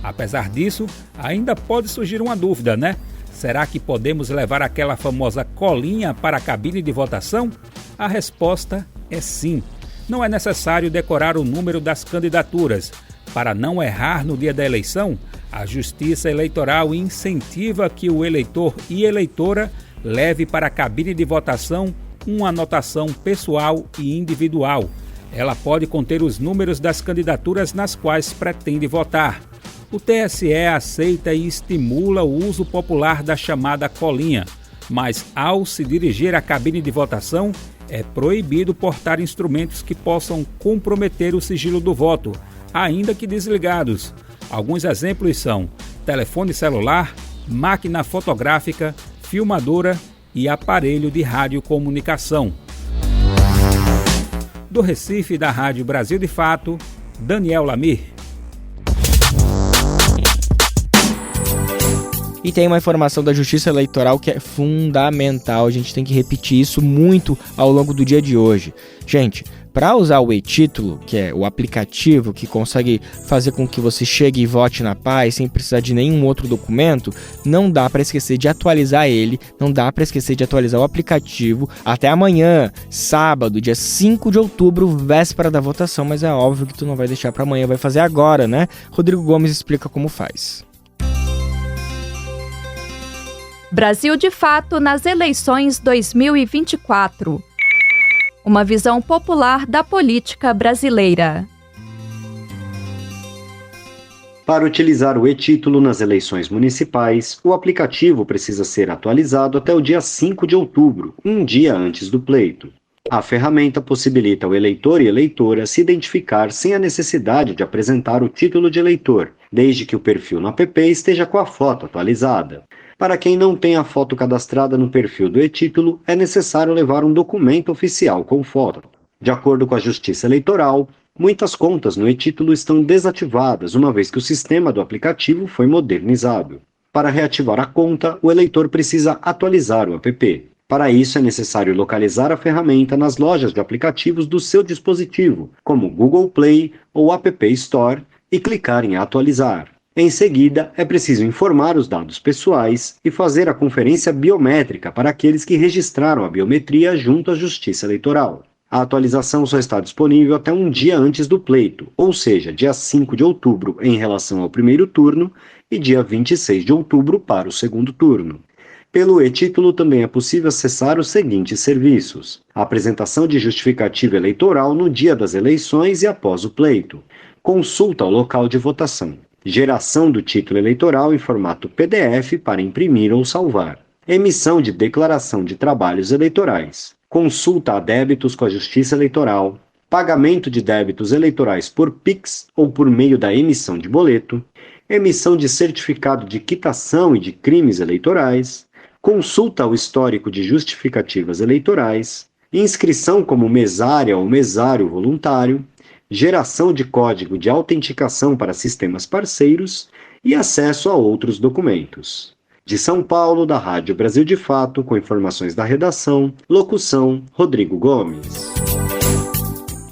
Apesar disso, ainda pode surgir uma dúvida, né? Será que podemos levar aquela famosa colinha para a cabine de votação? A resposta é sim. Não é necessário decorar o número das candidaturas. Para não errar no dia da eleição, a Justiça Eleitoral incentiva que o eleitor e eleitora leve para a cabine de votação uma anotação pessoal e individual. Ela pode conter os números das candidaturas nas quais pretende votar. O TSE aceita e estimula o uso popular da chamada colinha, mas ao se dirigir à cabine de votação, é proibido portar instrumentos que possam comprometer o sigilo do voto, ainda que desligados. Alguns exemplos são telefone celular, máquina fotográfica, filmadora e aparelho de radiocomunicação. Do Recife, da Rádio Brasil de Fato, Daniel Lamir. E tem uma informação da Justiça Eleitoral que é fundamental, a gente tem que repetir isso muito ao longo do dia de hoje. Gente, para usar o e-título, que é o aplicativo que consegue fazer com que você chegue e vote na paz sem precisar de nenhum outro documento, não dá para esquecer de atualizar ele, não dá para esquecer de atualizar o aplicativo até amanhã, sábado, dia 5 de outubro, véspera da votação, mas é óbvio que tu não vai deixar para amanhã, vai fazer agora, né? Rodrigo Gomes explica como faz. Brasil de Fato nas eleições 2024. Uma visão popular da política brasileira. Para utilizar o e-título nas eleições municipais, o aplicativo precisa ser atualizado até o dia 5 de outubro, um dia antes do pleito. A ferramenta possibilita o eleitor e eleitora se identificar sem a necessidade de apresentar o título de eleitor, desde que o perfil no app esteja com a foto atualizada. Para quem não tem a foto cadastrada no perfil do e-título, é necessário levar um documento oficial com foto. De acordo com a Justiça Eleitoral, muitas contas no e-título estão desativadas, uma vez que o sistema do aplicativo foi modernizado. Para reativar a conta, o eleitor precisa atualizar o app. Para isso, é necessário localizar a ferramenta nas lojas de aplicativos do seu dispositivo, como Google Play ou App Store, e clicar em atualizar. Em seguida, é preciso informar os dados pessoais e fazer a conferência biométrica para aqueles que registraram a biometria junto à Justiça Eleitoral. A atualização só está disponível até um dia antes do pleito, ou seja, dia 5 de outubro em relação ao primeiro turno e dia 26 de outubro para o segundo turno. Pelo e-título também é possível acessar os seguintes serviços: a apresentação de justificativa eleitoral no dia das eleições e após o pleito, consulta ao local de votação, geração do título eleitoral em formato PDF para imprimir ou salvar, emissão de declaração de trabalhos eleitorais, consulta a débitos com a Justiça Eleitoral, pagamento de débitos eleitorais por Pix ou por meio da emissão de boleto, emissão de certificado de quitação e de crimes eleitorais, consulta ao histórico de justificativas eleitorais, inscrição como mesária ou mesário voluntário, geração de código de autenticação para sistemas parceiros e acesso a outros documentos. De São Paulo, da Rádio Brasil de Fato, com informações da redação, locução Rodrigo Gomes.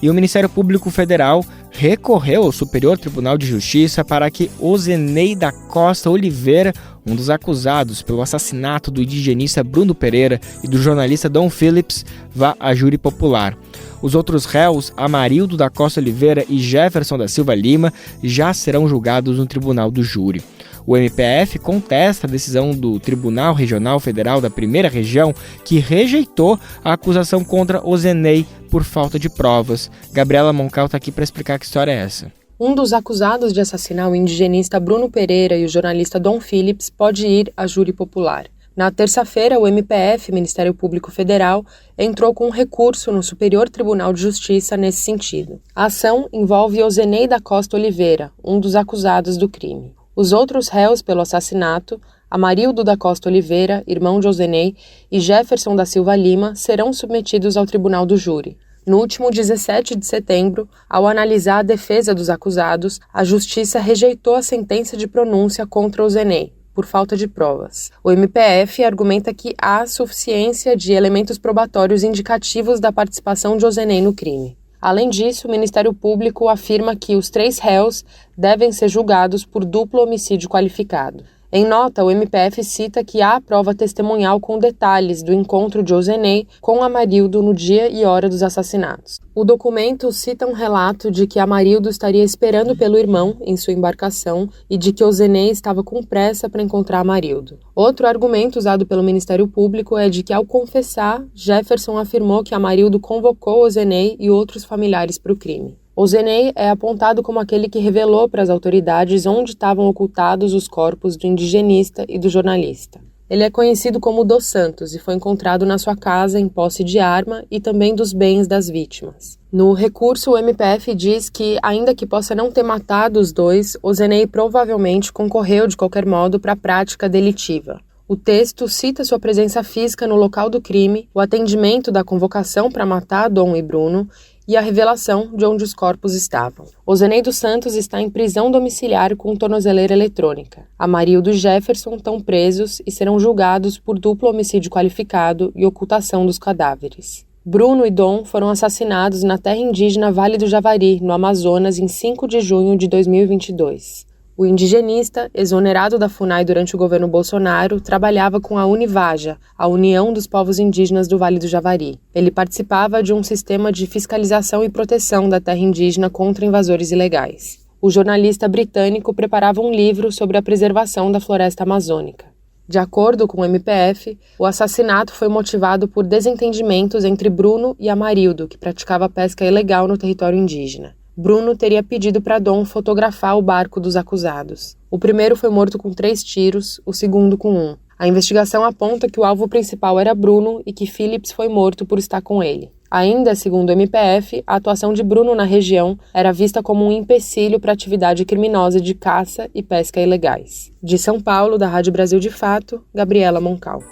E o Ministério Público Federal recorreu ao Superior Tribunal de Justiça para que Ozenei da Costa Oliveira, um dos acusados pelo assassinato do indigenista Bruno Pereira e do jornalista Dom Phillips, vá a júri popular. Os outros réus, Amarildo da Costa Oliveira e Jefferson da Silva Lima, já serão julgados no tribunal do júri. O MPF contesta a decisão do Tribunal Regional Federal da Primeira Região, que rejeitou a acusação contra Ozenei por falta de provas. Gabriela Moncal está aqui para explicar que história é essa. Um dos acusados de assassinar o indigenista Bruno Pereira e o jornalista Dom Phillips pode ir a júri popular. Na terça-feira, o MPF, Ministério Público Federal, entrou com um recurso no Superior Tribunal de Justiça nesse sentido. A ação envolve Ozenei da Costa Oliveira, um dos acusados do crime. Os outros réus pelo assassinato, Amarildo da Costa Oliveira, irmão de Ozenei, e Jefferson da Silva Lima, serão submetidos ao tribunal do júri. No último 17 de setembro, ao analisar a defesa dos acusados, a Justiça rejeitou a sentença de pronúncia contra Ozenei, por falta de provas. O MPF argumenta que há suficiência de elementos probatórios indicativos da participação de Ozenei no crime. Além disso, o Ministério Público afirma que os 3 réus devem ser julgados por duplo homicídio qualificado. Em nota, o MPF cita que há prova testemunhal com detalhes do encontro de Ozenei com Amarildo no dia e hora dos assassinatos. O documento cita um relato de que Amarildo estaria esperando pelo irmão em sua embarcação e de que Ozenei estava com pressa para encontrar Amarildo. Outro argumento usado pelo Ministério Público é de que, ao confessar, Jefferson afirmou que Amarildo convocou Ozenei e outros familiares para o crime. Ozenei é apontado como aquele que revelou para as autoridades onde estavam ocultados os corpos do indigenista e do jornalista. Ele é conhecido como Dos Santos e foi encontrado na sua casa em posse de arma e também dos bens das vítimas. No recurso, o MPF diz que, ainda que possa não ter matado os dois, Ozenei provavelmente concorreu de qualquer modo para a prática delitiva. O texto cita sua presença física no local do crime, o atendimento da convocação para matar Dom e Bruno e a revelação de onde os corpos estavam. Ozenei dos Santos está em prisão domiciliar com tornozeleira eletrônica. Amarildo e Jefferson estão presos e serão julgados por duplo homicídio qualificado e ocultação dos cadáveres. Bruno e Dom foram assassinados na terra indígena Vale do Javari, no Amazonas, em 5 de junho de 2022. O indigenista, exonerado da FUNAI durante o governo Bolsonaro, trabalhava com a Univaja, a União dos Povos Indígenas do Vale do Javari. Ele participava de um sistema de fiscalização e proteção da terra indígena contra invasores ilegais. O jornalista britânico preparava um livro sobre a preservação da floresta amazônica. De acordo com o MPF, o assassinato foi motivado por desentendimentos entre Bruno e Amarildo, que praticava pesca ilegal no território indígena. Bruno teria pedido para Dom fotografar o barco dos acusados. O primeiro foi morto com 3 tiros, o segundo com 1. A investigação aponta que o alvo principal era Bruno e que Phillips foi morto por estar com ele. Ainda, segundo o MPF, a atuação de Bruno na região era vista como um empecilho para a atividade criminosa de caça e pesca ilegais. De São Paulo, da Rádio Brasil de Fato, Gabriela Moncal.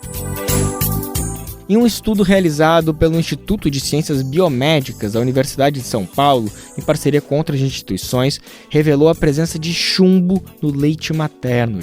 Em um estudo realizado pelo Instituto de Ciências Biomédicas da Universidade de São Paulo, em parceria com outras instituições, revelou a presença de chumbo no leite materno,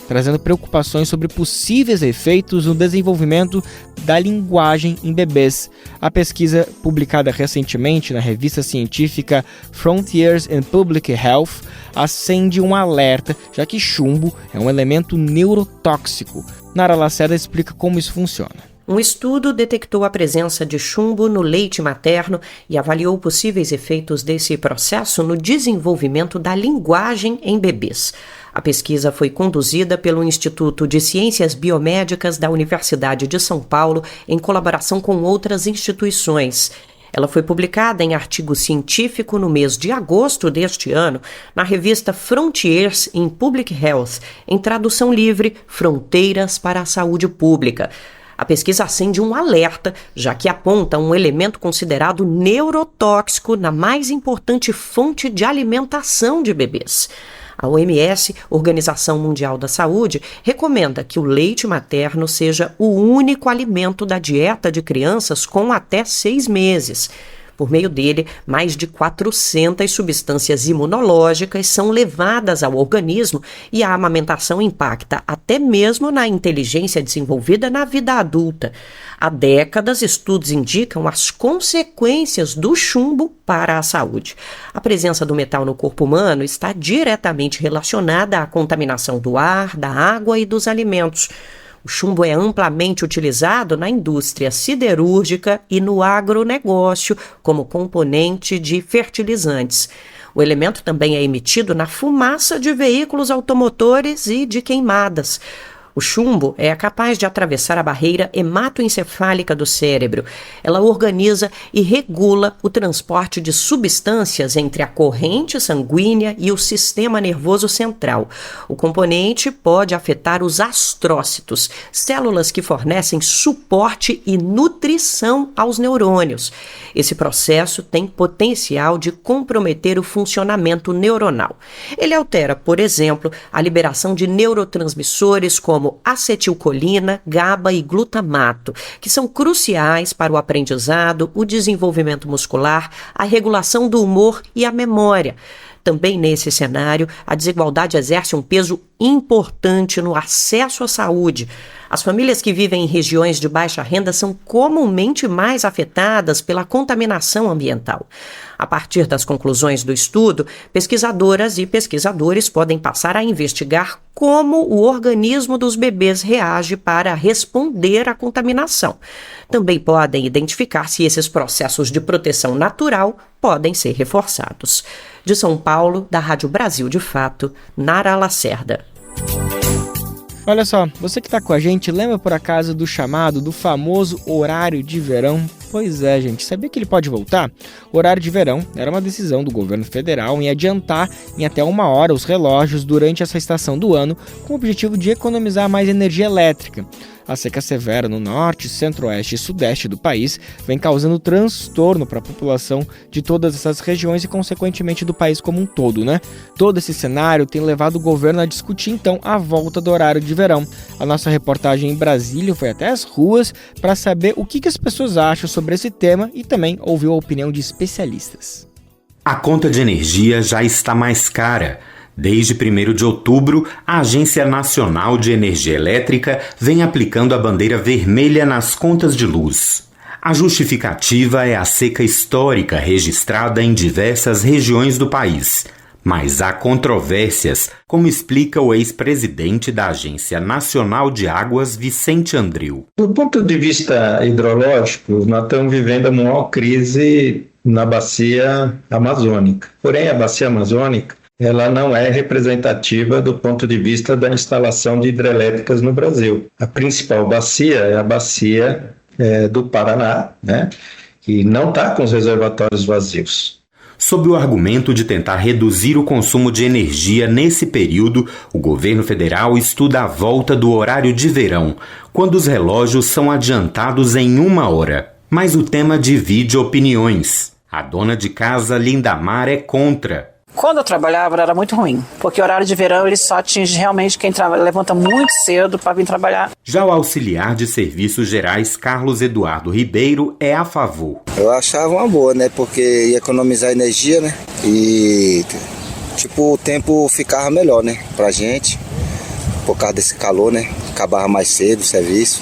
trazendo preocupações sobre possíveis efeitos no desenvolvimento da linguagem em bebês. A pesquisa, publicada recentemente na revista científica Frontiers in Public Health, acende um alerta, já que chumbo é um elemento neurotóxico. Nara Lacerda explica como isso funciona. Um estudo detectou a presença de chumbo no leite materno e avaliou possíveis efeitos desse processo no desenvolvimento da linguagem em bebês. A pesquisa foi conduzida pelo Instituto de Ciências Biomédicas da Universidade de São Paulo, em colaboração com outras instituições. Ela foi publicada em artigo científico no mês de agosto deste ano, na revista Frontiers in Public Health, em tradução livre, Fronteiras para a Saúde Pública. A pesquisa acende um alerta, já que aponta um elemento considerado neurotóxico na mais importante fonte de alimentação de bebês. A OMS, Organização Mundial da Saúde, recomenda que o leite materno seja o único alimento da dieta de crianças com até 6 meses. Por meio dele, mais de 400 substâncias imunológicas são levadas ao organismo e a amamentação impacta até mesmo na inteligência desenvolvida na vida adulta. Há décadas, estudos indicam as consequências do chumbo para a saúde. A presença do metal no corpo humano está diretamente relacionada à contaminação do ar, da água e dos alimentos. O chumbo é amplamente utilizado na indústria siderúrgica e no agronegócio como componente de fertilizantes. O elemento também é emitido na fumaça de veículos automotores e de queimadas. O chumbo é capaz de atravessar a barreira hematoencefálica do cérebro. Ela organiza e regula o transporte de substâncias entre a corrente sanguínea e o sistema nervoso central. O componente pode afetar os astrócitos, células que fornecem suporte e nutrição aos neurônios. Esse processo tem potencial de comprometer o funcionamento neuronal. Ele altera, por exemplo, a liberação de neurotransmissores como acetilcolina, GABA e glutamato, que são cruciais para o aprendizado, o desenvolvimento muscular, a regulação do humor e a memória. Também nesse cenário, a desigualdade exerce um peso importante no acesso à saúde. As famílias que vivem em regiões de baixa renda são comumente mais afetadas pela contaminação ambiental. A partir das conclusões do estudo, pesquisadoras e pesquisadores podem passar a investigar como o organismo dos bebês reage para responder à contaminação. Também podem identificar se esses processos de proteção natural podem ser reforçados. De São Paulo, da Rádio Brasil de Fato, Nara Lacerda. Olha só, você que está com a gente, lembra por acaso do chamado do famoso horário de verão? Pois é, gente, sabia que ele pode voltar? O horário de verão era uma decisão do governo federal em adiantar em até 1 hora os relógios durante essa estação do ano, com o objetivo de economizar mais energia elétrica. A seca severa no norte, centro-oeste e sudeste do país vem causando transtorno para a população de todas essas regiões e, consequentemente, do país como um todo, né? Todo esse cenário tem levado o governo a discutir, então, a volta do horário de verão. A nossa reportagem em Brasília foi até as ruas para saber o que as pessoas acham sobre esse tema e também ouviu a opinião de especialistas. A conta de energia já está mais cara. Desde 1º de outubro, a Agência Nacional de Energia Elétrica vem aplicando a bandeira vermelha nas contas de luz. A justificativa é a seca histórica registrada em diversas regiões do país. Mas há controvérsias, como explica o ex-presidente da Agência Nacional de Águas, Vicente Andril. Do ponto de vista hidrológico, nós estamos vivendo a maior crise na bacia amazônica. Porém, a bacia amazônica ela não é representativa do ponto de vista da instalação de hidrelétricas no Brasil. A principal bacia é a bacia do Paraná, né, que não está com os reservatórios vazios. Sob o argumento de tentar reduzir o consumo de energia nesse período, o governo federal estuda a volta do horário de verão, quando os relógios são adiantados em 1 hora. Mas o tema divide opiniões. A dona de casa, Lindamar, é contra. Quando eu trabalhava era muito ruim, porque o horário de verão ele só atinge realmente quem levanta muito cedo para vir trabalhar. Já o auxiliar de serviços gerais Carlos Eduardo Ribeiro é a favor. Eu achava uma boa, né, porque ia economizar energia, né, e o tempo ficava melhor, né, pra gente, por causa desse calor, né, acabava mais cedo o serviço,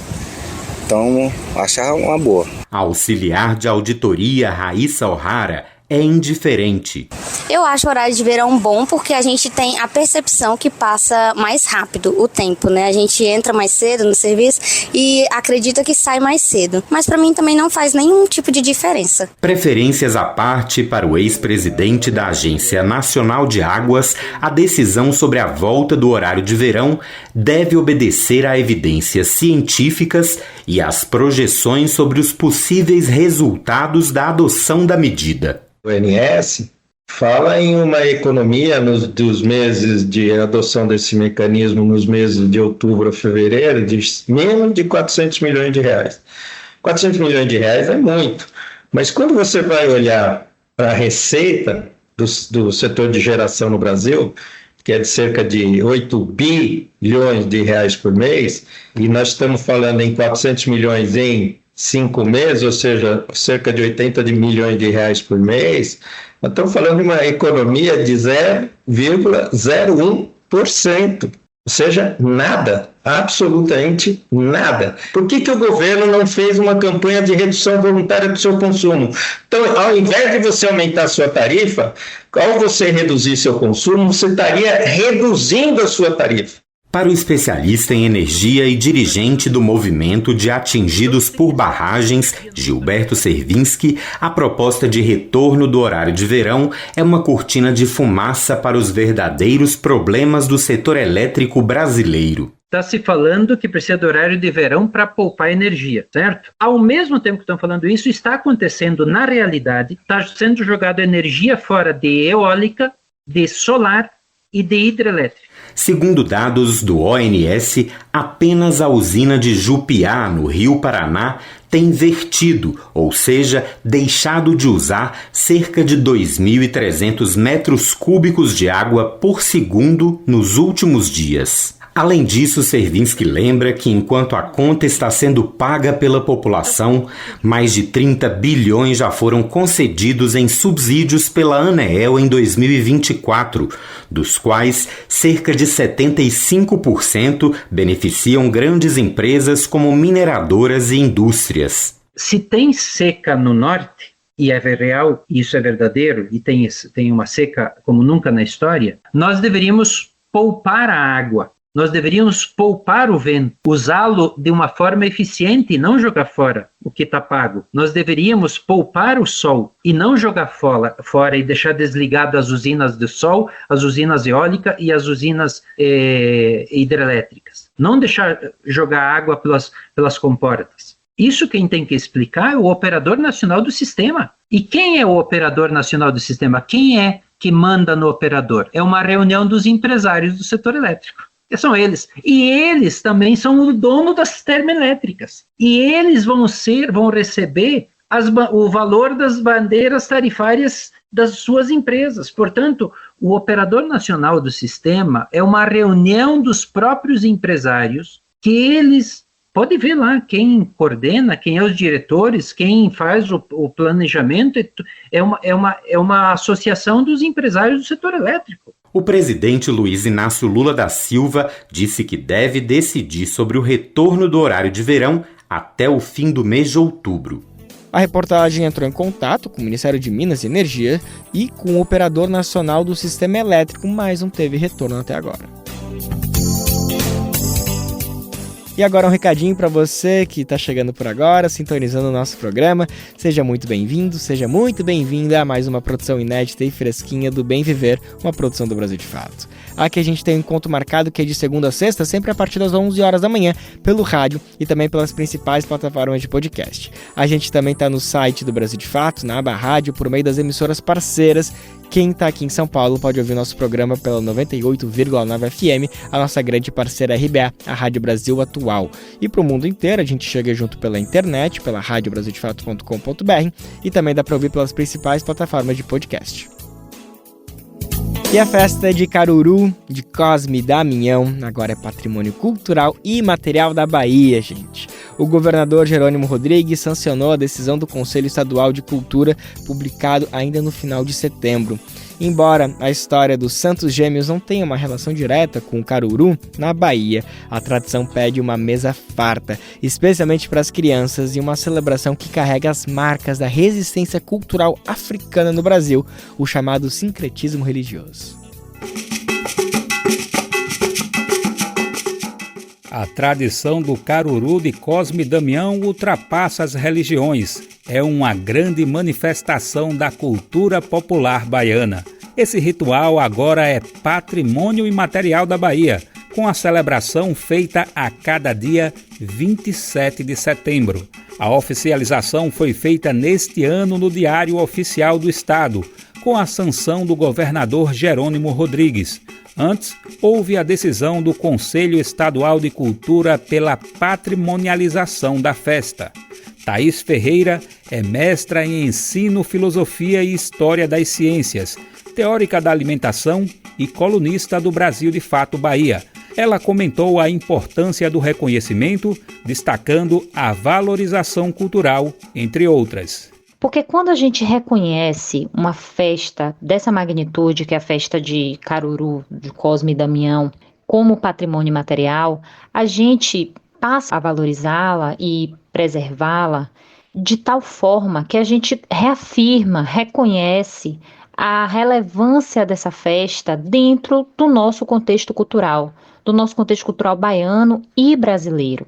então achava uma boa. A auxiliar de auditoria Raíssa O'Hara é indiferente. Eu acho o horário de verão bom porque a gente tem a percepção que passa mais rápido o tempo, né? A gente entra mais cedo no serviço e acredita que sai mais cedo. Mas para mim também não faz nenhum tipo de diferença. Preferências à parte para o ex-presidente da Agência Nacional de Águas, a decisão sobre a volta do horário de verão deve obedecer a evidências científicas e às projeções sobre os possíveis resultados da adoção da medida. O ONS fala em uma economia dos meses de adoção desse mecanismo, nos meses de outubro a fevereiro, de menos de 400 milhões de reais. 400 milhões de reais é muito, mas quando você vai olhar para a receita do setor de geração no Brasil, que é de cerca de 8 bilhões de reais por mês, e nós estamos falando em 400 milhões em 5 meses, ou seja, cerca de 80 milhões de reais por mês, nós estamos falando de uma economia de 0,01%, ou seja, nada, absolutamente nada. Por que o governo não fez uma campanha de redução voluntária do seu consumo? Então, ao invés de você aumentar a sua tarifa, ao você reduzir seu consumo, você estaria reduzindo a sua tarifa. Para o especialista em energia e dirigente do movimento de atingidos por barragens, Gilberto Servinski, a proposta de retorno do horário de verão é uma cortina de fumaça para os verdadeiros problemas do setor elétrico brasileiro. Está se falando que precisa do horário de verão para poupar energia, certo? Ao mesmo tempo que estão falando isso, está acontecendo na realidade, está sendo jogada energia fora de eólica, de solar e de hidrelétrica. Segundo dados do ONS, apenas a usina de Jupiá, no Rio Paraná, tem vertido, ou seja, deixado de usar cerca de 2.300 metros cúbicos de água por segundo nos últimos dias. Além disso, Servinski lembra que enquanto a conta está sendo paga pela população, mais de 30 bilhões já foram concedidos em subsídios pela ANEEL em 2024, dos quais cerca de 75% beneficiam grandes empresas como mineradoras e indústrias. Se tem seca no norte, e é real, isso é verdadeiro, e tem uma seca como nunca na história, nós deveríamos poupar a água. Nós deveríamos poupar o vento, usá-lo de uma forma eficiente e não jogar fora o que está pago. Nós deveríamos poupar o sol e não jogar fora e deixar desligado as usinas de sol, as usinas eólicas e as usinas hidrelétricas. Não deixar jogar água pelas comportas. Isso quem tem que explicar é o operador nacional do sistema. E quem é o operador nacional do sistema? Quem é que manda no operador? É uma reunião dos empresários do setor elétrico. São eles. E eles também são o dono das termoelétricas. E eles vão receber o valor das bandeiras tarifárias das suas empresas. Portanto, o operador nacional do sistema é uma reunião dos próprios empresários que eles... Pode ver lá quem coordena, quem é os diretores, quem faz o planejamento. É uma associação dos empresários do setor elétrico. O presidente Luiz Inácio Lula da Silva disse que deve decidir sobre o retorno do horário de verão até o fim do mês de outubro. A reportagem entrou em contato com o Ministério de Minas e Energia e com o Operador Nacional do Sistema Elétrico, mas não teve retorno até agora. E agora um recadinho para você que está chegando por agora, sintonizando o nosso programa. Seja muito bem-vindo, seja muito bem-vinda a mais uma produção inédita e fresquinha do Bem Viver, uma produção do Brasil de Fato. Aqui a gente tem um encontro marcado que é de segunda a sexta, sempre a partir das 11 horas da manhã, pelo rádio e também pelas principais plataformas de podcast. A gente também está no site do Brasil de Fato, na aba rádio, por meio das emissoras parceiras. Quem está aqui em São Paulo pode ouvir nosso programa pela 98,9 FM, a nossa grande parceira RBA, a Rádio Brasil Atual. E para o mundo inteiro, a gente chega junto pela internet, pela radiobrasildefato.com.br e também dá para ouvir pelas principais plataformas de podcast. E a festa de Caruru, de Cosme e Damião, agora é patrimônio cultural e material da Bahia, gente. O governador Jerônimo Rodrigues sancionou a decisão do Conselho Estadual de Cultura, publicado ainda no final de setembro. Embora a história dos Santos Gêmeos não tenha uma relação direta com o Caruru, na Bahia, a tradição pede uma mesa farta, especialmente para as crianças, e uma celebração que carrega as marcas da resistência cultural africana no Brasil, o chamado sincretismo religioso. A tradição do Caruru de Cosme e Damião ultrapassa as religiões. É uma grande manifestação da cultura popular baiana. Esse ritual agora é patrimônio imaterial da Bahia, com a celebração feita a cada dia 27 de setembro. A oficialização foi feita neste ano no Diário Oficial do Estado, com a sanção do governador Jerônimo Rodrigues. Antes, houve a decisão do Conselho Estadual de Cultura pela patrimonialização da festa. Thaís Ferreira é mestra em Ensino, Filosofia e História das Ciências, teórica da alimentação e colunista do Brasil de Fato Bahia. Ela comentou a importância do reconhecimento, destacando a valorização cultural, entre outras. Porque quando a gente reconhece uma festa dessa magnitude, que é a festa de Caruru, de Cosme e Damião, como patrimônio material, a gente passa a valorizá-la e preservá-la de tal forma que a gente reafirma, reconhece a relevância dessa festa dentro do nosso contexto cultural baiano e brasileiro.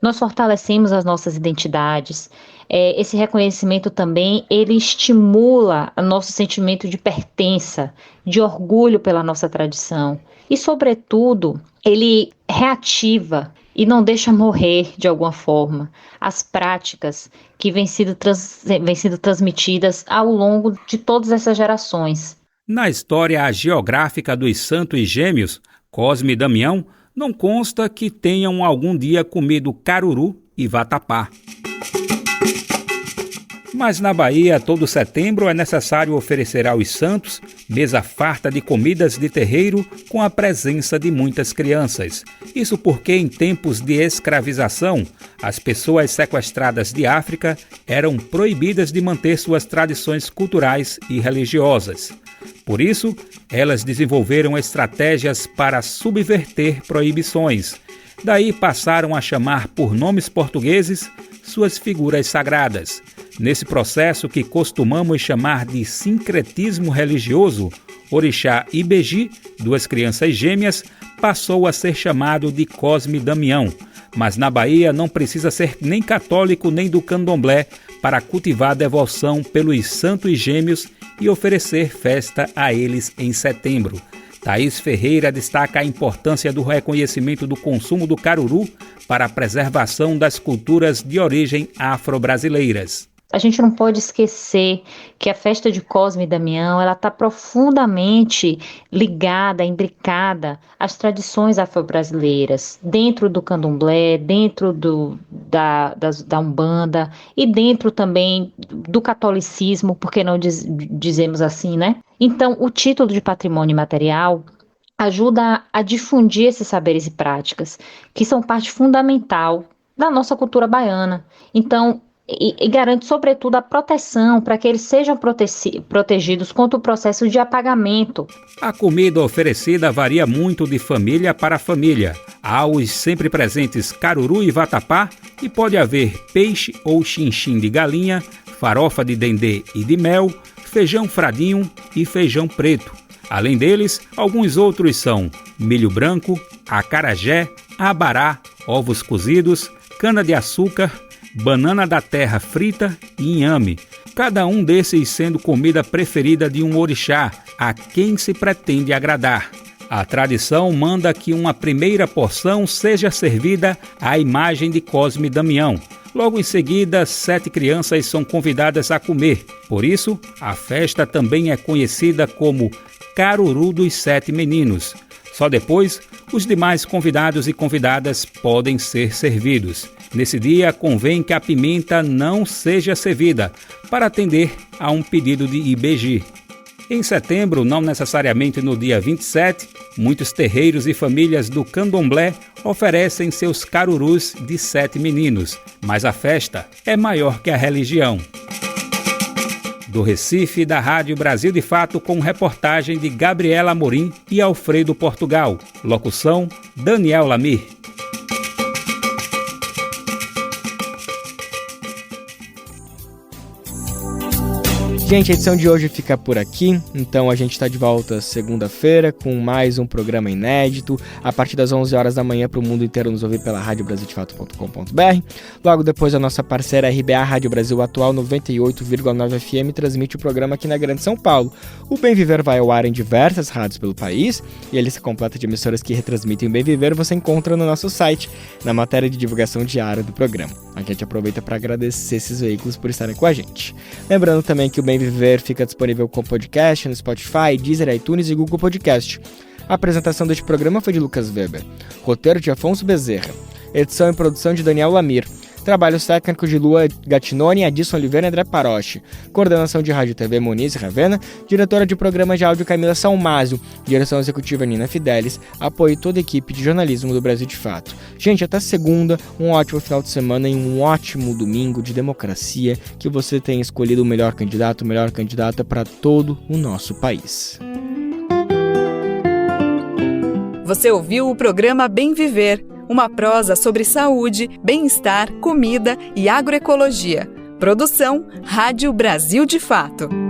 Nós fortalecemos as nossas identidades. Esse reconhecimento também, ele estimula o nosso sentimento de pertença, de orgulho pela nossa tradição. E, sobretudo, ele reativa e não deixa morrer, de alguma forma, as práticas que vêm sendo transmitidas ao longo de todas essas gerações. Na história geográfica dos Santos Gêmeos, Cosme e Damião, não consta que tenham algum dia comido caruru e vatapá. Mas na Bahia, todo setembro é necessário oferecer aos santos mesa farta de comidas de terreiro com a presença de muitas crianças. Isso porque em tempos de escravização, as pessoas sequestradas de África eram proibidas de manter suas tradições culturais e religiosas. Por isso, elas desenvolveram estratégias para subverter proibições. Daí passaram a chamar por nomes portugueses suas figuras sagradas. Nesse processo que costumamos chamar de sincretismo religioso, Orixá Ibeji, duas crianças gêmeas, passou a ser chamado de Cosme e Damião. Mas na Bahia não precisa ser nem católico nem do candomblé para cultivar devoção pelos santos gêmeos e oferecer festa a eles em setembro. Thaís Ferreira destaca a importância do reconhecimento do consumo do caruru para a preservação das culturas de origem afro-brasileiras. A gente não pode esquecer que a festa de Cosme e Damião está profundamente ligada, imbricada às tradições afro-brasileiras, dentro do candomblé, dentro da Umbanda e dentro também do catolicismo, porque não dizemos assim, né? Então, o título de patrimônio material ajuda a difundir esses saberes e práticas, que são parte fundamental da nossa cultura baiana. Então, e garante, sobretudo, a proteção para que eles sejam protegidos contra o processo de apagamento. A comida oferecida varia muito de família para família. Há os sempre presentes caruru e vatapá e pode haver peixe ou chinchim de galinha, farofa de dendê e de mel, feijão fradinho e feijão preto. Além deles, alguns outros são milho branco, acarajé, abará, ovos cozidos, cana-de-açúcar, banana da terra frita e inhame, cada um desses sendo comida preferida de um orixá, a quem se pretende agradar. A tradição manda que uma primeira porção seja servida à imagem de Cosme e Damião. Logo em seguida, 7 crianças são convidadas a comer. Por isso, a festa também é conhecida como Caruru dos 7 Meninos. Só depois, os demais convidados e convidadas podem ser servidos. Nesse dia, convém que a pimenta não seja servida, para atender a um pedido de Ibeji. Em setembro, não necessariamente no dia 27, muitos terreiros e famílias do candomblé oferecem seus carurus de 7 meninos, mas a festa é maior que a religião. Do Recife, da Rádio Brasil de Fato, com reportagem de Gabriela Amorim e Alfredo Portugal. Locução, Daniel Lamir. Gente, a edição de hoje fica por aqui, então a gente está de volta segunda-feira com mais um programa inédito, a partir das 11 horas da manhã para o mundo inteiro nos ouvir pela radiobrasildefato.com.br. Logo depois a nossa parceira RBA Rádio Brasil Atual 98,9 FM transmite o programa aqui na Grande São Paulo. O Bem Viver vai ao ar em diversas rádios pelo país e a lista completa de emissoras que retransmitem o Bem Viver você encontra no nosso site, na matéria de divulgação diária do programa. A gente aproveita para agradecer esses veículos por estarem com a gente. Lembrando também que o Bem Viver fica disponível com podcast no Spotify, Deezer, iTunes e Google Podcast. A apresentação deste programa foi de Lucas Weber. Roteiro de Afonso Bezerra. Edição e produção de Daniel Lamir. Trabalhos técnicos de Lua Gattinoni, Adilson Oliveira e André Paroche. Coordenação de Rádio e TV Moniz Ravena. Diretora de programa de áudio Camila Salmásio. Direção executiva Nina Fidelis. Apoio toda a equipe de jornalismo do Brasil de Fato. Gente, até segunda, um ótimo final de semana e um ótimo domingo de democracia, que você tenha escolhido o melhor candidato, melhor candidata para todo o nosso país. Você ouviu o programa Bem Viver, uma prosa sobre saúde, bem-estar, comida e agroecologia. Produção Rádio Brasil de Fato.